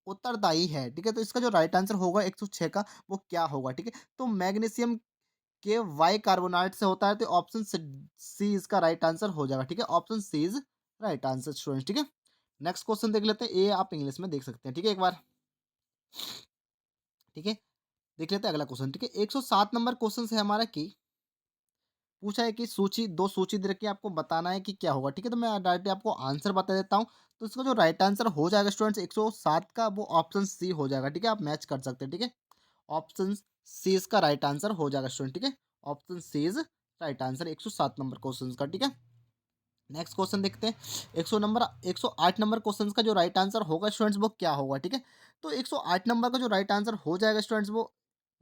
उत्तरदायी है? ठीक है, तो इसका जो राइट आंसर होगा 106 का, वो क्या होगा? ठीक है, तो मैग्नीशियम के वाई कार्बोनाइट से होता है, तो ऑप्शन सी इसका राइट आंसर हो जाएगा, ठीक है। Option C is right answer students, ठीक है। नेक्स्ट क्वेश्चन देख लेते हैं, ये आप इंग्लिश में देख सकते हैं, ठीक है, एक बार, ठीक है। देख लेते हैं अगला क्वेश्चन, ठीक है। 107 नंबर क्वेश्चन है हमारा की पूछा है कि सूची, दो सूची दे रखी है, आपको बताना है कि क्या होगा, ठीक है। तो मैं डायरेक्टली आपको आंसर बता देता हूँ। तो इसका जो राइट आंसर हो जाएगा स्टूडेंट्स 107 का, वो ऑप्शन सी हो जाएगा, ठीक है। आप मैच कर सकते हैं, ठीक है। ऑप्शन सी इसका राइट आंसर हो जाएगा स्टूडेंट, ठीक है। Option C is right answer 107 number question का, ठीक है। नेक्स्ट क्वेश्चन देखते हैं। 108 नंबर क्वेश्चन का जो राइट आंसर होगा स्टूडेंट्स, वो क्या होगा, ठीक है। तो 108 नंबर का जो राइट आंसर हो जाएगा स्टूडेंट्स, वो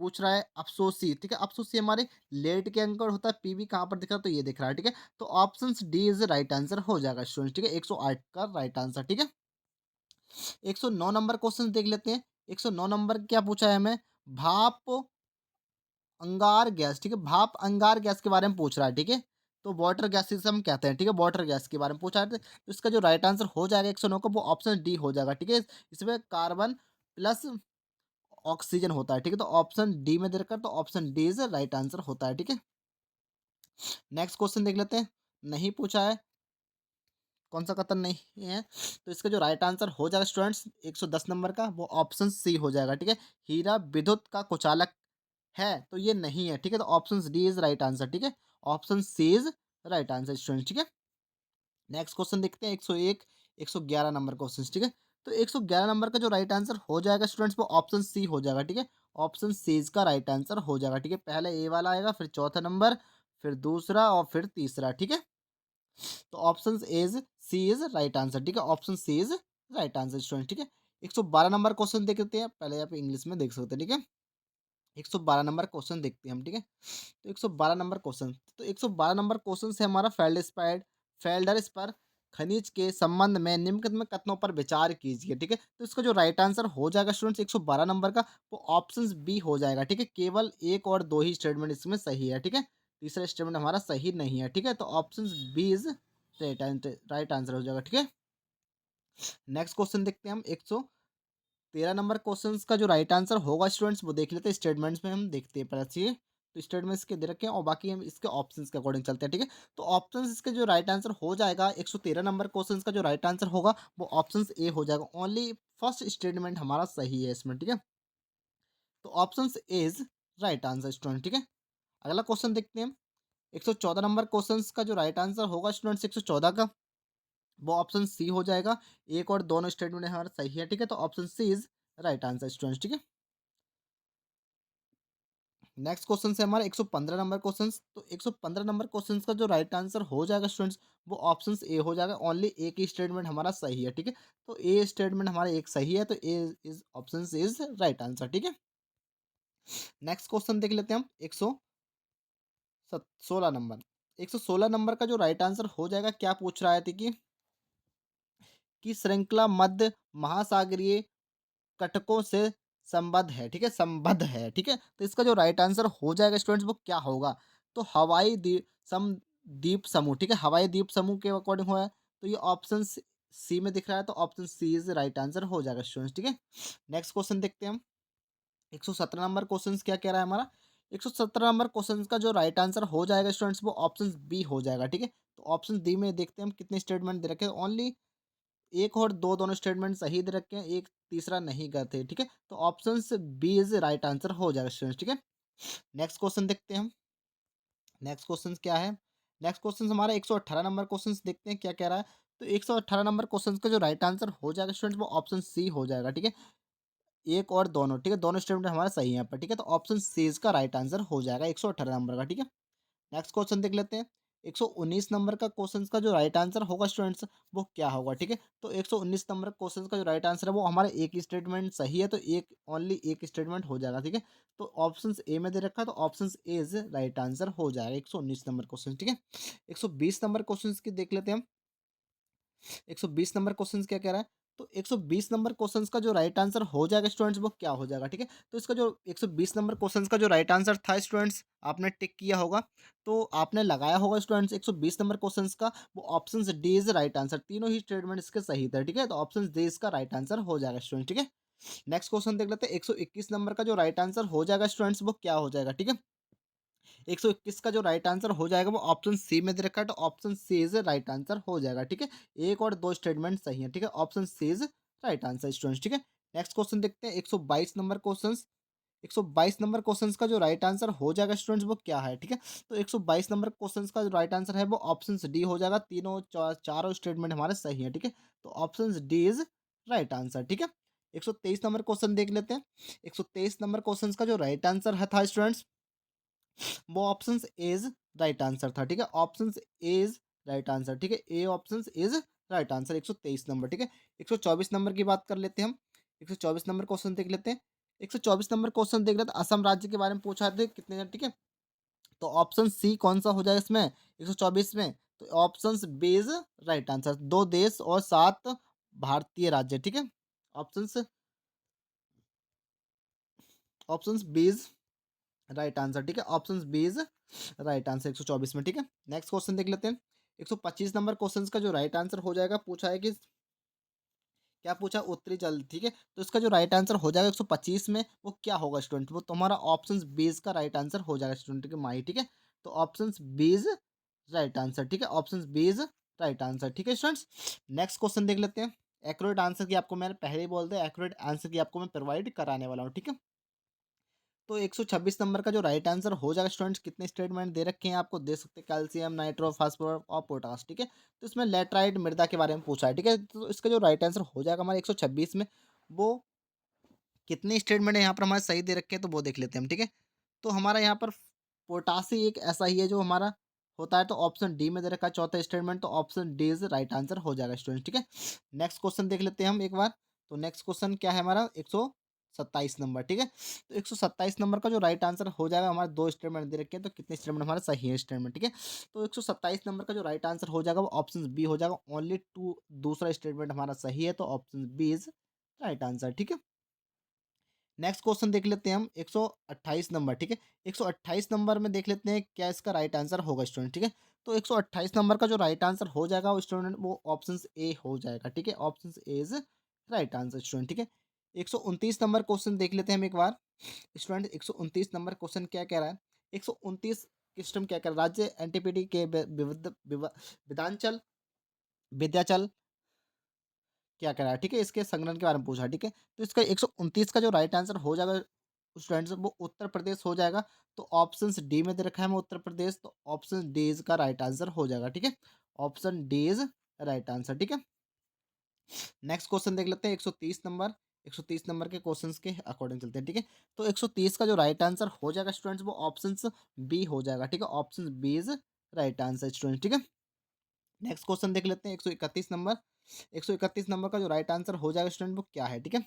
पूछ रहा है अफसोसी, ठीक है। अफसोसी हमारे लेट के अंक होता है, पीवी कहाँ पर दिख रहा है, तो ये दिख रहा है, ठीक है। तो option D is right answer हो जाएगा स्टूडेंट्स, ठीक है। 108 का राइट आंसर, ठीक है। 109 नंबर क्वेश्चन देख लेते हैं। 109 नंबर क्या पूछा है हमें? भाप अंगार गैस, ठीक है। भाप अंगार गैस के बारे में पूछ रहा है, ठीक है। तो वाटर गैस जिसे हम कहते हैं, ठीक है, वाटर गैस के बारे में पूछा है। तो इसका जो राइट आंसर हो जाएगा 109 का, वो ऑप्शन डी हो जाएगा, ठीक है। इसमें कार्बन प्लस ऑक्सीजन होता है, ठीक है। तो ऑप्शन डी में दे रखा है, तो option D is right answer होता है, ठीक है। नेक्स्ट क्वेश्चन देख लेते हैं। नहीं पूछा है, कौन सा कथन नहीं है, तो इसका जो राइट आंसर हो जाएगा स्टूडेंट्स 110 नंबर का, वो ऑप्शन सी हो जाएगा, ठीक है। हीरा विद्युत का कुचालक है, तो ये नहीं है, ठीक है। तो option D is right answer, ठीक है। Option C is right answer student, ठीक है। नेक्स्ट क्वेश्चन देखते हैं 101 111 नंबर क्वेश्चन, ठीक है। तो 111 नंबर का जो राइट आंसर हो जाएगा स्टूडेंट्स, वो ऑप्शन सी हो जाएगा, ठीक है। ऑप्शन सी इसका राइट आंसर हो जाएगा, ठीक है। पहले ए वाला आएगा, फिर चौथा नंबर, फिर दूसरा और फिर तीसरा, ठीक है। तो option is C is right answer, ठीक है। Option C is right answer student, ठीक है। 112 नंबर क्वेश्चन देख लेते हैं, पहले आप इंग्लिश में देख सकते हैं, ठीक है। 112 नंबर क्वेश्चन देखते हैं हम, ठीक है। तो 112 नंबर क्वेश्चन, तो 112 नंबर क्वेश्चन से हमारा फेल्डर्स पर खनिज के संबंध में निम्नलिखित में कथनों पर विचार कीजिए, ठीक है। तो इसका जो राइट आंसर हो जाएगा स्टूडेंट्स 112 नंबर का, वो ऑप्शन बी हो जाएगा, ठीक है। केवल एक और दो ही स्टेटमेंट इसमें सही है, ठीक है। तीसरा स्टेटमेंट हमारा सही नहीं है, ठीक है। तो option B is right answer हो जाएगा, ठीक है। नेक्स्ट क्वेश्चन देखते हैं हम 113 नंबर क्वेश्चन का जो राइट आंसर होगा स्टूडेंट्स, वो देख लेते हैं। स्टेटमेंट्स में हम देखते हैं पहले चाहिए, तो स्टेटमेंट्स के दे रखे हैं और बाकी हम इसके ऑप्शंस के अकॉर्डिंग चलते हैं, ठीक है। तो ऑप्शंस इसके जो राइट आंसर हो जाएगा 113 नंबर क्वेश्चन का जो राइट आंसर होगा, वो ऑप्शन ए हो जाएगा। ओनली फर्स्ट स्टेटमेंट हमारा सही है इसमें, ठीक है। तो option A is right answer student, ठीक है। अगला क्वेश्चन देखते हैं। 114 नंबर क्वेश्चन का जो राइट आंसर होगा स्टूडेंट्स 114 का, वो ऑप्शन सी हो जाएगा। एक और दोनों स्टेटमेंट हमारा सही है, ठीक है। तो option C is right answer students, ठीक है। नेक्स्ट क्वेश्चन है हमारा 115 नंबर क्वेश्चन। तो 115 नंबर क्वेश्चन का जो राइट आंसर हो जाएगा स्टूडेंट्स, वो ऑप्शन ए हो जाएगा। ओनली एक ही स्टेटमेंट हमारा सही है, ठीक है। तो ए स्टेटमेंट हमारा एक सही है, तो A is option is right answer, ठीक है। नेक्स्ट क्वेश्चन देख लेते हैं हम 116 नंबर। 116 नंबर का जो राइट आंसर हो जाएगा, क्या पूछ रहा है थी कि श्रृंखला मध्य महासागरीय कटकों से संबद्ध है, ठीक है, संबद्ध है, ठीक है। तो इसका जो राइट आंसर हो जाएगा स्टूडेंट्स, वो क्या होगा? तो हवाई द्वीप समूह, ठीक है, हवाई द्वीप समूह के अकॉर्डिंग हुआ है। तो ये ऑप्शन सी में दिख रहा है, तो option C is right answer हो जाएगा स्टूडेंट्स, ठीक है। नेक्स्ट क्वेश्चन देखते हैं हम 117 नंबर क्वेश्चन क्या कह रहा है हमारा। 117 नंबर क्वेश्चन का जो राइट आंसर हो जाएगा स्टूडेंट्स, वो ऑप्शन बी हो जाएगा, ठीक है। तो ऑप्शन डी में देखते हैं हम कितने स्टेटमेंट दे रखे हैं। ओनली एक और दो दोनों स्टेटमेंट सही दे रखे हैं, एक तीसरा नहीं गए थे, ठीक है। तो option B is right answer हो जाएगा स्टूडेंट्स, ठीक है। नेक्स्ट क्वेश्चन देखते हैं हम। नेक्स्ट क्वेश्चन क्या है? नेक्स्ट क्वेश्चन हमारा 118 नंबर क्वेश्चन देखते हैं क्या कह रहा है। तो 118 नंबर क्वेश्चन का जो राइट आंसर हो जाएगा स्टूडेंट्स, वो ऑप्शन सी हो जाएगा, ठीक है। एक और दोनों, ठीक है, दोनों स्टेटमेंट हमारा सही है यहाँ पर, ठीक है। तो ऑप्शन सी इसका राइट आंसर हो जाएगा 118 नंबर का, ठीक है। नेक्स्ट क्वेश्चन देख लेते हैं। 119 नंबर का क्वेश्चन का जो राइट आंसर होगा स्टूडेंट्स वो क्या होगा, ठीक है। तो 119 नंबर क्वेश्चन का जो राइट आंसर है वो हमारा एक ही स्टेटमेंट सही है, तो एक ओनली एक स्टेटमेंट हो जाएगा, ठीक है। तो ऑप्शन ए में दे रखा है, तो option A is right answer हो जाएगा 119 नंबर क्वेश्चन, ठीक है। 120 नंबर क्वेश्चन की देख लेते हैं हम। 120 नंबर क्वेश्चन क्या कह रहा है, तो 120 नंबर क्वेश्चन का जो राइट आंसर हो जाएगा स्टूडेंट्स वो क्या हो जाएगा, ठीक है। तो इसका जो 120 नंबर क्वेश्चन का जो राइट आंसर था स्टूडेंट्स, आपने टिक किया होगा, तो आपने लगाया होगा स्टूडेंट्स 120 नंबर क्वेश्चन का वो option D is right answer, तीनों ही स्टेटमेंट इसके सही थे, ठीक है। तो ऑप्शन डी इसका राइट आंसर हो जाएगा स्टूडेंट, ठीक है। नेक्स्ट क्वेश्चन देख लेते हैं। 121 नंबर का जो राइट आंसर हो जाएगा स्टूडेंट्स वो क्या हो जाएगा, ठीक है। 121 का जो राइट आंसर हो जाएगा वो ऑप्शन सी में दे रखा है, तो option C is right answer हो जाएगा, ठीक है। एक और दो स्टेटमेंट सही है, ठीक है। Option C is right answer students, ठीक है। नेक्स्ट क्वेश्चन देखते हैं। 122 नंबर क्वेश्चन, 122 नंबर क्वेश्चन का जो राइट आंसर हो जाएगा स्टूडेंट्स वो क्या है, ठीक है। तो 122 नंबर क्वेश्चन का जो राइट आंसर है वो ऑप्शन डी हो जाएगा, तीनों चारों स्टेटमेंट हमारे सही है, ठीक है। तो option D is right answer, ठीक है। 123 नंबर क्वेश्चन देख लेते हैं। 123 नंबर क्वेश्चन का जो राइट आंसर है था स्टूडेंट्स वो ऑप्शन इज राइट आंसर था, ठीक है। ऑप्शन इज राइट आंसर, ठीक है। A option is right answer 123 number, ठीक है। 124 नंबर की बात कर लेते हैं हम। 124 नंबर क्वेश्चन देख लेते हैं। 124 नंबर क्वेश्चन देख लेते हैं। असम राज्य के बारे में पूछा थे कितने, ठीक है। तो ऑप्शन सी कौन सा हो जाएगा इसमें 124 में, तो option B is right answer, 2 देश और 7 भारतीय राज्य, ठीक है। Option option B is right answer, ठीक है। Option B is right answer 124 में, ठीक है। नेक्स्ट क्वेश्चन देख लेते हैं। 125 नंबर क्वेश्चन का जो राइट आंसर हो जाएगा, पूछा है कि क्या पूछा, उत्तरी जल, ठीक है। तो इसका जो राइट आंसर हो जाएगा 125 में वो क्या होगा स्टूडेंट, वो तुम्हारा ऑप्शन बीज का राइट आंसर हो जाएगा स्टूडेंट के माही, ठीक है। तो ऑप्शन बीज राइट आंसर, ठीक है। ऑप्शन बीज राइट आंसर, ठीक है स्टूडेंट्स। नेक्स्ट क्वेश्चन देख लेते हैं। एक्यूरेट आंसर की आपको मैंने पहले ही बोल दिया, एक्यूरेट आंसर की आपको मैं प्रोवाइड कराने वाला हूँ, ठीक है। तो 126 नंबर का जो राइट आंसर हो जाएगा स्टूडेंट्स, कितने स्टेटमेंट दे रखे हैं आपको, दे सकते हैं कैल्शियम, नाइट्रो, फास्फोरस और पोटास, ठीक है। तो इसमें लेटराइट मृदा के बारे में पूछा है, ठीक है। तो इसका जो राइट आंसर हो जाएगा हमारे 126 में, वो कितने स्टेटमेंट है यहाँ पर हमारे सही दे रखे हैं, तो वो देख लेते हैं हम, ठीक है। तो हमारा यहाँ पर पोटासी एक ऐसा ही है जो हमारा होता है, तो ऑप्शन डी में दे रखा है चौथा स्टेटमेंट, तो option D is right answer हो जाएगा स्टूडेंट, ठीक है। नेक्स्ट क्वेश्चन देख लेते हैं हम एक बार। तो नेक्स्ट क्वेश्चन क्या है हमारा 127 नंबर, ठीक है। तो 127 नंबर का जो राइट आंसर हो जाएगा, हमारे दो स्टेटमेंट दे रखे हैं, तो कितने स्टेटमेंट हमारा सही है स्टेटमेंट, ठीक है। तो 127 नंबर का जो राइट आंसर हो जाएगा वो ऑप्शन बी हो जाएगा, ओनली टू, दूसरा स्टेटमेंट हमारा सही है, तो option B is right answer, ठीक है। नेक्स्ट क्वेश्चन देख लेते हैं हम 128 नंबर, ठीक है। 128 नंबर में देख लेते हैं क्या इसका राइट आंसर होगा स्टूडेंट, ठीक है। तो 128 नंबर का जो राइट आंसर हो जाएगा वो स्टूडेंट वो ऑप्शन ए हो जाएगा, ठीक है। Option A is right answer student, ठीक है। 129 नंबर क्वेश्चन देख लेते हैं हम एक बार स्टूडेंट। 129 नंबर क्वेश्चन क्या कह रहा है, 129 सिस्टम क्या कह रहा है, राज्य एनटीपीटी के विधानचल, विद्याचल क्या कह रहा है, ठीक है। इसके संगठन के बारे में पूछा है, ठीक है। तो इसका 129 का जो राइट आंसर हो जाएगा स्टूडेंट्स वो उत्तर प्रदेश हो जाएगा, तो ऑप्शन डी में दे रखा है मैं उत्तर प्रदेश, तो ऑप्शन डी इज का राइट आंसर हो जाएगा, ठीक है। Option D is right answer, ठीक है। नेक्स्ट क्वेश्चन देख लेते हैं 130 नंबर। 130 नंबर के क्वेश्चंस के अकॉर्डिंग चलते हैं, ठीक है। तो 130 का जो राइट आंसर हो जाएगा स्टूडेंट्स वो ऑप्शन बी हो जाएगा, ठीक है। Option B is right answer student, ठीक है। नेक्स्ट क्वेश्चन देख लेते हैं 131 नंबर। 131 नंबर का जो राइट आंसर हो जाएगा स्टूडेंट वो क्या है, ठीक है।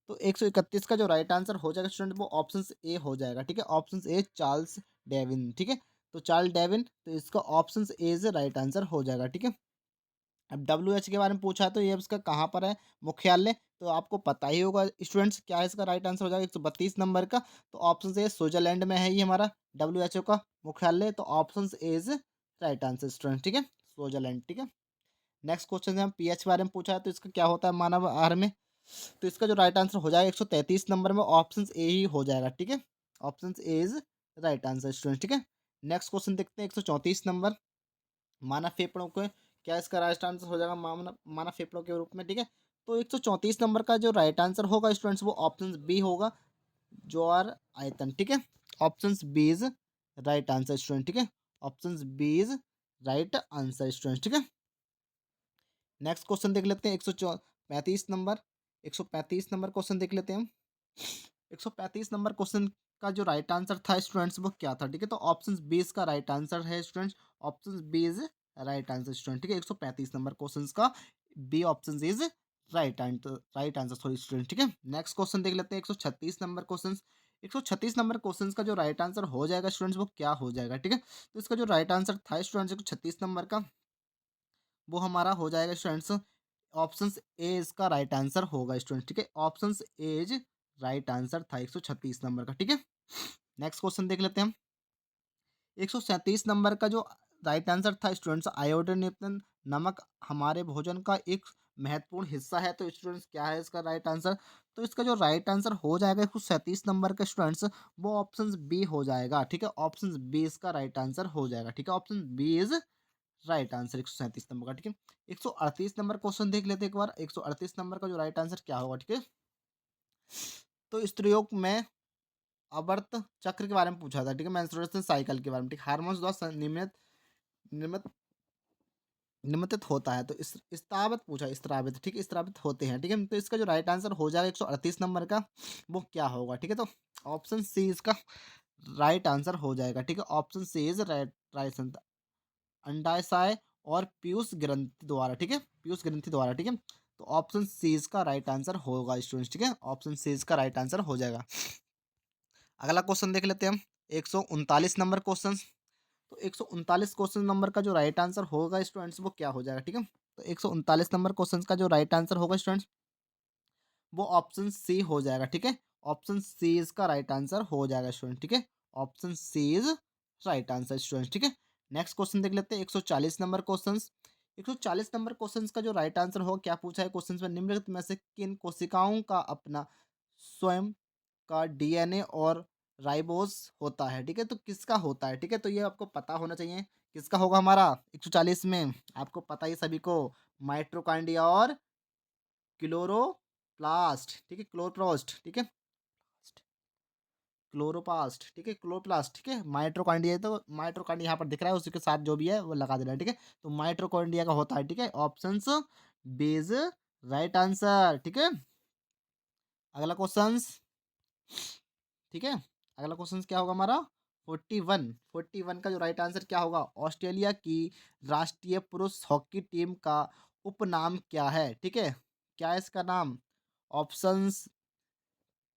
तो 131 का जो राइट आंसर हो जाएगा स्टूडेंट वो ऑप्शन ए हो जाएगा, ठीक है। ऑप्शन ए चार्ल्स डेविन, ठीक है। तो चार्ल्स डेविन, तो इसका option A is right answer हो जाएगा, ठीक है। अब डब्ल्यू एच के बारे में पूछा है, तो ये इसका कहाँ पर है मुख्यालय, तो आपको पता ही होगा स्टूडेंट्स क्या है इसका राइट आंसर हो जाएगा 132 नंबर का, तो ऑप्शन ए स्विट्जरलैंड में है ये हमारा डब्ल्यू एच ओ का मुख्यालय, तो option A is right answer student, ठीक है। स्विट्जरलैंड, ठीक है। नेक्स्ट क्वेश्चन है हम पीएच के बारे में पूछा है, तो इसका क्या होता है मानव आहार में, तो इसका जो राइट आंसर हो जाएगा 133 नंबर में ऑप्शन ए ही हो जाएगा, ठीक है। Option A is right answer student, ठीक है। नेक्स्ट क्वेश्चन देखते हैं 134 नंबर। मानव फेफड़ों को क्या इसका राइट आंसर हो जाएगा मानव मानव फेफड़ों के रूप में, ठीक है। तो 134 नंबर का जो राइट आंसर होगा स्टूडेंट्स वो ऑप्शन बी होगा, ज्वार आयतन, ठीक है। Option B is right answer student, ठीक है। Option B is right answer student, ठीक है। नेक्स्ट क्वेश्चन देख लेते हैं 135 नंबर। 135 नंबर क्वेश्चन देख लेते हैं हम। 135 नंबर क्वेश्चन का जो राइट आंसर था स्टूडेंट्स वो क्या था, ठीक है। तो ऑप्शन बी इसका राइट आंसर है students, option B is right answer student, ठीक है। 135 नंबर क्वेश्चन का B option is right answer sorry student, ठीक है। नेक्स्ट क्वेश्चन देख लेते हैं 136 नंबर क्वेश्चन। 136 नंबर क्वेश्चन का जो राइट आंसर हो जाएगा स्टूडेंट्स वो क्या हो जाएगा, ठीक है। तो इसका जो राइट आंसर था स्टूडेंट्स 136 नंबर का वो हमारा हो जाएगा स्टूडेंट्स, ऑप्शन ए इसका राइट आंसर होगा स्टूडेंट, ठीक है। Option A is right answer था 136 नंबर का, ठीक है। नेक्स्ट क्वेश्चन देख लेते हैं हम। 137 नंबर का जो राइट आंसर था स्टूडेंट्स, आयोडीन युक्त नमक हमारे भोजन का एक महत्वपूर्ण हिस्सा है। तो स्टूडेंट्स क्या है इसका राइट आंसर, तो इसका जो राइट आंसर हो जाएगा 137 नंबर का स्टूडेंट्स वो ऑप्शन बी हो जाएगा, ठीक है। ऑप्शन बी इसका राइट आंसर हो जाएगा, ठीक है। Option B is right answer 137 नंबर का, ठीक है। 138 नंबर क्वेश्चन देख लेते हैं एक बार। 138 नंबर का जो राइट आंसर क्या होगा, ठीक है। तो स्त्रियों में आवर्त चक्र के बारे में पूछा था, ठीक है। मेंस्ट्रुएशन साइकिल के बारे में, ठीक है। हार्मोन्स द्वारा निर्मित नियमित होता है। तो इस स्त्रावित पूछा, स्त्रावित, ठीक है, स्त्रावित होते हैं, ठीक है। तो इसका जो राइट आंसर हो जाएगा 138 नंबर का वो क्या होगा, ठीक है। तो ऑप्शन सी इसका राइट आंसर हो जाएगा, ठीक है। Option C is right answer, अंडाशय और पीयूष ग्रंथि द्वारा, ठीक है, पीयूष ग्रंथि द्वारा, ठीक है। तो ऑप्शन सी इसका राइट आंसर होगा स्टूडेंट्स, ठीक है। ऑप्शन सी इसका राइट आंसर हो जाएगा। अगला क्वेश्चन देख लेते हैं हम 139 नंबर क्वेश्चन। तो 139 क्वेश्चन नंबर का जो राइट आंसर होगा स्टूडेंट्स वो क्या हो जाएगा, ठीक है। तो 139 नंबर क्वेश्चन का जो राइट आंसर होगा स्टूडेंट्स वो ऑप्शन सी हो जाएगा, ठीक है। ऑप्शन सी इसका राइट आंसर हो जाएगा स्टूडेंट, ठीक है। Option C is right answer student, ठीक है। नेक्स्ट क्वेश्चन देख लेते हैं 140 नंबर क्वेश्चन। 140 नंबर क्वेश्चन का जो राइट आंसर होगा क्या पूछा है क्वेश्चन में, निम्नलिखित में से किन कोशिकाओं का अपना स्वयं का डीएनए और राइबोस होता है, ठीक है। तो किसका होता है, ठीक है। तो ये आपको पता होना चाहिए किसका होगा हमारा 140 में, आपको पता ही सभी को, माइट्रोकांड्रिया और क्लोरोप्लास्ट, ठीक है, क्लोरोप्लास्ट, ठीक है, क्लोरोप्लास्ट, ठीक है, क्लोरोप्लास्ट, ठीक है। माइट्रोकांड्रिया, तो माइट्रोकांड्रिया यहाँ पर दिख रहा है, उसी के साथ जो भी है वो लगा देना है, ठीक है। तो माइट्रोकांड्रिया का होता है, ठीक है। ऑप्शंस बेज राइट आंसर, ठीक है। अगला क्वेश्चन, ठीक है। अगला क्वेश्चन क्या होगा हमारा 41 का जो राइट आंसर क्या होगा, ऑस्ट्रेलिया की राष्ट्रीय पुरुष हॉकी टीम का उपनाम क्या है, ठीक है। क्या है इसका नाम, ऑप्शंस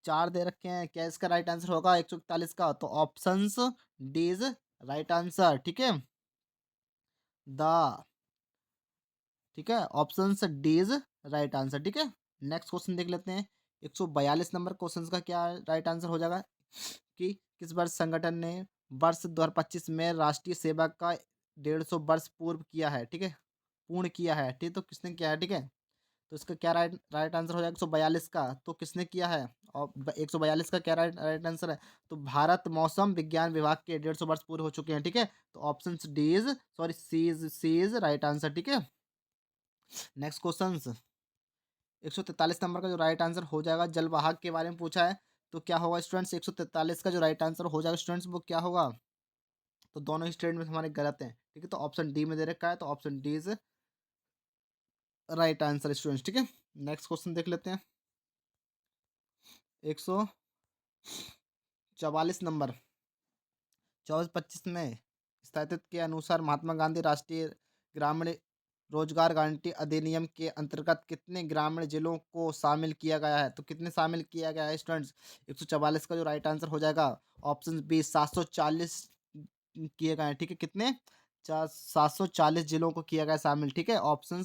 चार दे रखे हैं, क्या इसका राइट आंसर होगा 141 का, तो options D is right answer, ठीक है। द, ठीक है, option D is right answer, ठीक है। नेक्स्ट क्वेश्चन देख लेते हैं 142 नंबर क्वेश्चन का क्या राइट आंसर हो जाएगा कि किस वर्ष संगठन ने वर्ष 2025 में राष्ट्रीय सेवा का 150 वर्ष पूर्व किया है, ठीक है, पूर्ण किया है, ठीक है। तो किसने किया है, ठीक है। तो इसका क्या राइट राइट आंसर हो जाएगा 142 का, तो किसने किया है, और 142 का क्या राइट राइट आंसर है, तो भारत मौसम विज्ञान विभाग के 150 वर्ष पूरे हो चुके हैं, ठीक है। तो option D is sorry C is right answer, ठीक है। नेक्स्ट क्वेश्चन 143 नंबर का जो राइट आंसर हो जाएगा, जल वाहक के बारे में पूछा है। तो क्या होगा स्टूडेंट्स 143 का जो राइट आंसर हो जाएगा स्टूडेंट्स वो क्या होगा, तो दोनों ही स्टेटमेंट हमारे गलत हैं, ठीक है। तो ऑप्शन डी में दे रखा है, तो option D is right answer students, ठीक है। नेक्स्ट क्वेश्चन देख लेते हैं 144 नंबर, 24-25 में स्थित के अनुसार महात्मा गांधी राष्ट्रीय ग्रामीण रोजगार गारंटी अधिनियम के अंतर्गत कितने ग्रामीण जिलों को शामिल किया गया है, तो कितने शामिल किया गया है स्टूडेंट्स 144 का जो राइट आंसर हो जाएगा ऑप्शन बी 740 किए गए हैं, ठीक है। कितने 740 जिलों को किया गया शामिल, ठीक है। ऑप्शन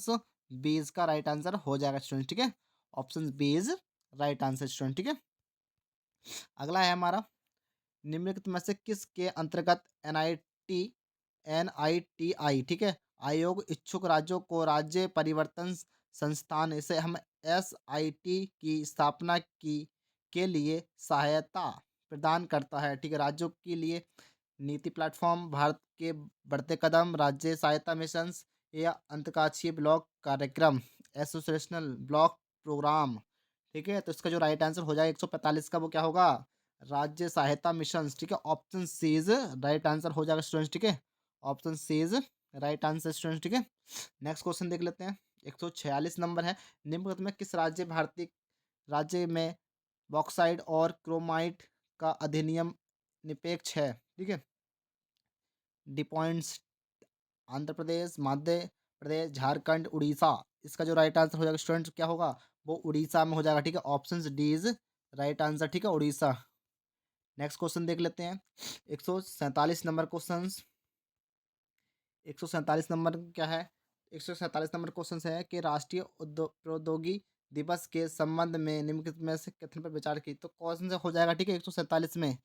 बी का राइट आंसर हो जाएगा स्टूडेंट, ठीक है। Option B is right answer student, ठीक है। अगला है हमारा, निम्नलिखित में से किसके अंतर्गत एनआईटीआई, ठीक है, आयोग इच्छुक राज्यों को राज्य परिवर्तन संस्थान, इसे हम एसआईटी की स्थापना की के लिए सहायता प्रदान करता है, ठीक है। राज्यों के लिए नीति प्लेटफॉर्म, भारत के बढ़ते कदम, राज्य सहायता मिशन या अंतर्काशीय ब्लॉक कार्यक्रम, एसोसिएशनल ब्लॉक प्रोग्राम, ठीक है। तो इसका जो राइट आंसर हो जाएगा 145 का वो क्या होगा, राज्य सहायता मिशन, ठीक है। Option C is right answer हो जाएगा स्टूडेंट्स, ठीक है। Option C is right answer students, ठीक है। नेक्स्ट क्वेश्चन देख लेते हैं 146 नंबर है, निम्नलिखित में किस राज्य भारतीय राज्य में बॉक्साइड और क्रोमाइट का अधिनियम निरपेक्ष है, ठीक है। D points Andhra Pradesh, Madhya Pradesh, Jharkhand, Orissa. इसका जो राइट आंसर हो जाएगा स्टूडेंट्स क्या होगा, वो उड़ीसा में हो जाएगा, ठीक है। Option D is right answer, ठीक है, उड़ीसा। नेक्स्ट क्वेश्चन देख लेते हैं। 147 नंबर क्वेश्चन। 147 नंबर क्या है, 147 नंबर क्वेश्चन है कि राष्ट्रीय प्रौद्योगिकी दिवस के संबंध में निम्नलिखित में से कथन पर विचार की। तो कौन सा हो जाएगा, ठीक है, 147 में।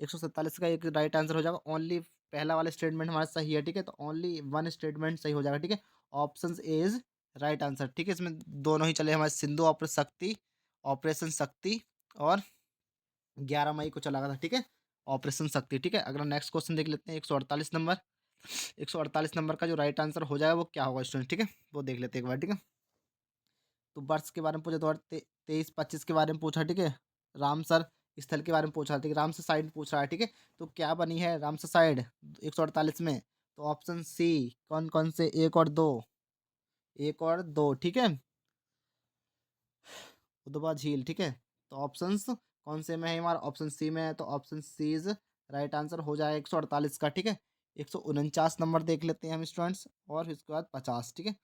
147 का एक राइट आंसर हो जाएगा ओनली, पहला वाला स्टेटमेंट हमारा सही है, ठीक है। तो ओनली वन स्टेटमेंट सही हो जाएगा, ठीक है। Option A is right answer, ठीक है। इसमें दोनों ही चले हमारे, सिंधु ऑपरेशन शक्ति और 11 मई को चला गया था, ठीक है, ऑपरेशन शक्ति, ठीक है। अगला नेक्स्ट क्वेश्चन देख लेते हैं। 148 नंबर, 148 नंबर का जो राइट आंसर हो जाएगा वो क्या होगा स्टूडेंट, ठीक है, वो देख लेते हैं एक बार, ठीक है। तो वर्ष के बारे में पूछा, 2023-25 के बारे में पूछा, ठीक है। रामसर स्थल के बारे में पूछा, ठीक है, रामसर साइड पूछ रहा है, ठीक है। तो क्या बनी है रामसर साइड 148 में, तो ऑप्शन सी, कौन कौन से, एक और दो, एक और दो, ठीक है, उदवा झील, ठीक है। तो ऑप्शंस कौन से में है हमारा, ऑप्शन सी में है, तो option C is right answer हो जाएगा 148 का, ठीक है। 149 नंबर देख लेते हैं हम स्टूडेंट्स, और इसके बाद 50, ठीक है।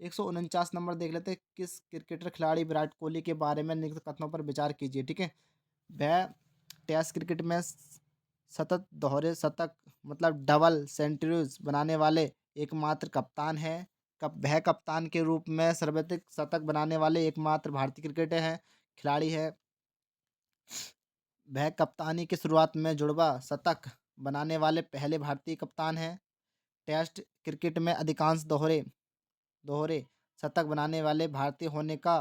149 नंबर देख लेते हैं। किस क्रिकेटर खिलाड़ी विराट कोहली के बारे में निम्नलिखित कथनों पर विचार कीजिए, ठीक है। वह टेस्ट क्रिकेट में सतत दोहरे शतक मतलब डबल सेंचुरीज बनाने वाले एकमात्र कप्तान है। वह कप्तान के रूप में सर्वाधिक शतक बनाने वाले एकमात्र भारतीय क्रिकेटर है, खिलाड़ी है। वह कप्तानी की शुरुआत में जुड़वा शतक बनाने वाले पहले भारतीय कप्तान हैं। टेस्ट क्रिकेट में अधिकांश दोहरे दोहरे शतक बनाने वाले भारतीय होने का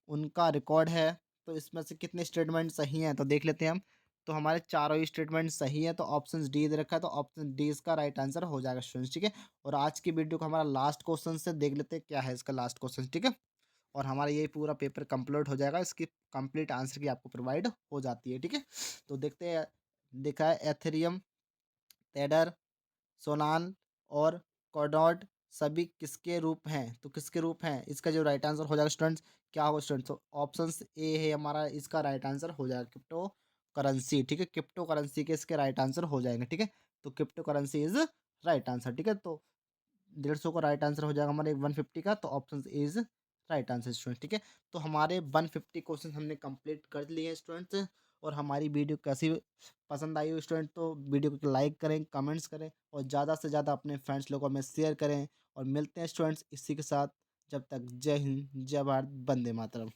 उनका रिकॉर्ड है। तो इसमें से कितने स्टेटमेंट सही हैं, तो देख लेते हैं हम। तो हमारे चारों ही स्टेटमेंट सही है, तो ऑप्शन डी दे रखा है, तो ऑप्शन डी इसका राइट आंसर हो जाएगा स्टूडेंट्स, ठीक है। और आज की वीडियो का हमारा लास्ट क्वेश्चन से देख लेते हैं क्या है इसका लास्ट क्वेश्चन, ठीक है। और हमारा ये पूरा पेपर कंप्लीट हो जाएगा, इसकी कंप्लीट आंसर की आपको प्रोवाइड हो जाती है, ठीक है। तो देखते हैं, देखा है एथेरियम, टेडर, सोलान और कॉर्डॉट सभी किसके रूप हैं, तो किसके रूप हैं, इसका जो राइट आंसर हो जाएगा स्टूडेंट्स क्या होगा स्टूडेंट्स, तो ऑप्शन ए है हमारा, इसका राइट आंसर हो जाएगा क्रिप्टो करेंसी, ठीक है। क्रिप्टो करेंसी के इसके राइट आंसर हो जाएंगे, ठीक है। तो crypto currency is right answer, ठीक है। तो 150 का राइट आंसर हो जाएगा हमारे 150 का, तो option is right answer student, ठीक है। तो हमारे 150 क्वेश्चन हमने कंप्लीट कर लिए हैं स्टूडेंट्स। और हमारी वीडियो कैसी पसंद आई हो स्टूडेंट, तो वीडियो को लाइक करें, कमेंट्स करें, और ज़्यादा से ज़्यादा अपने फ्रेंड्स लोगों में शेयर करें। और मिलते हैं स्टूडेंट्स इसी के साथ, जब तक जय हिंद, जय भारत, वंदे मातरम।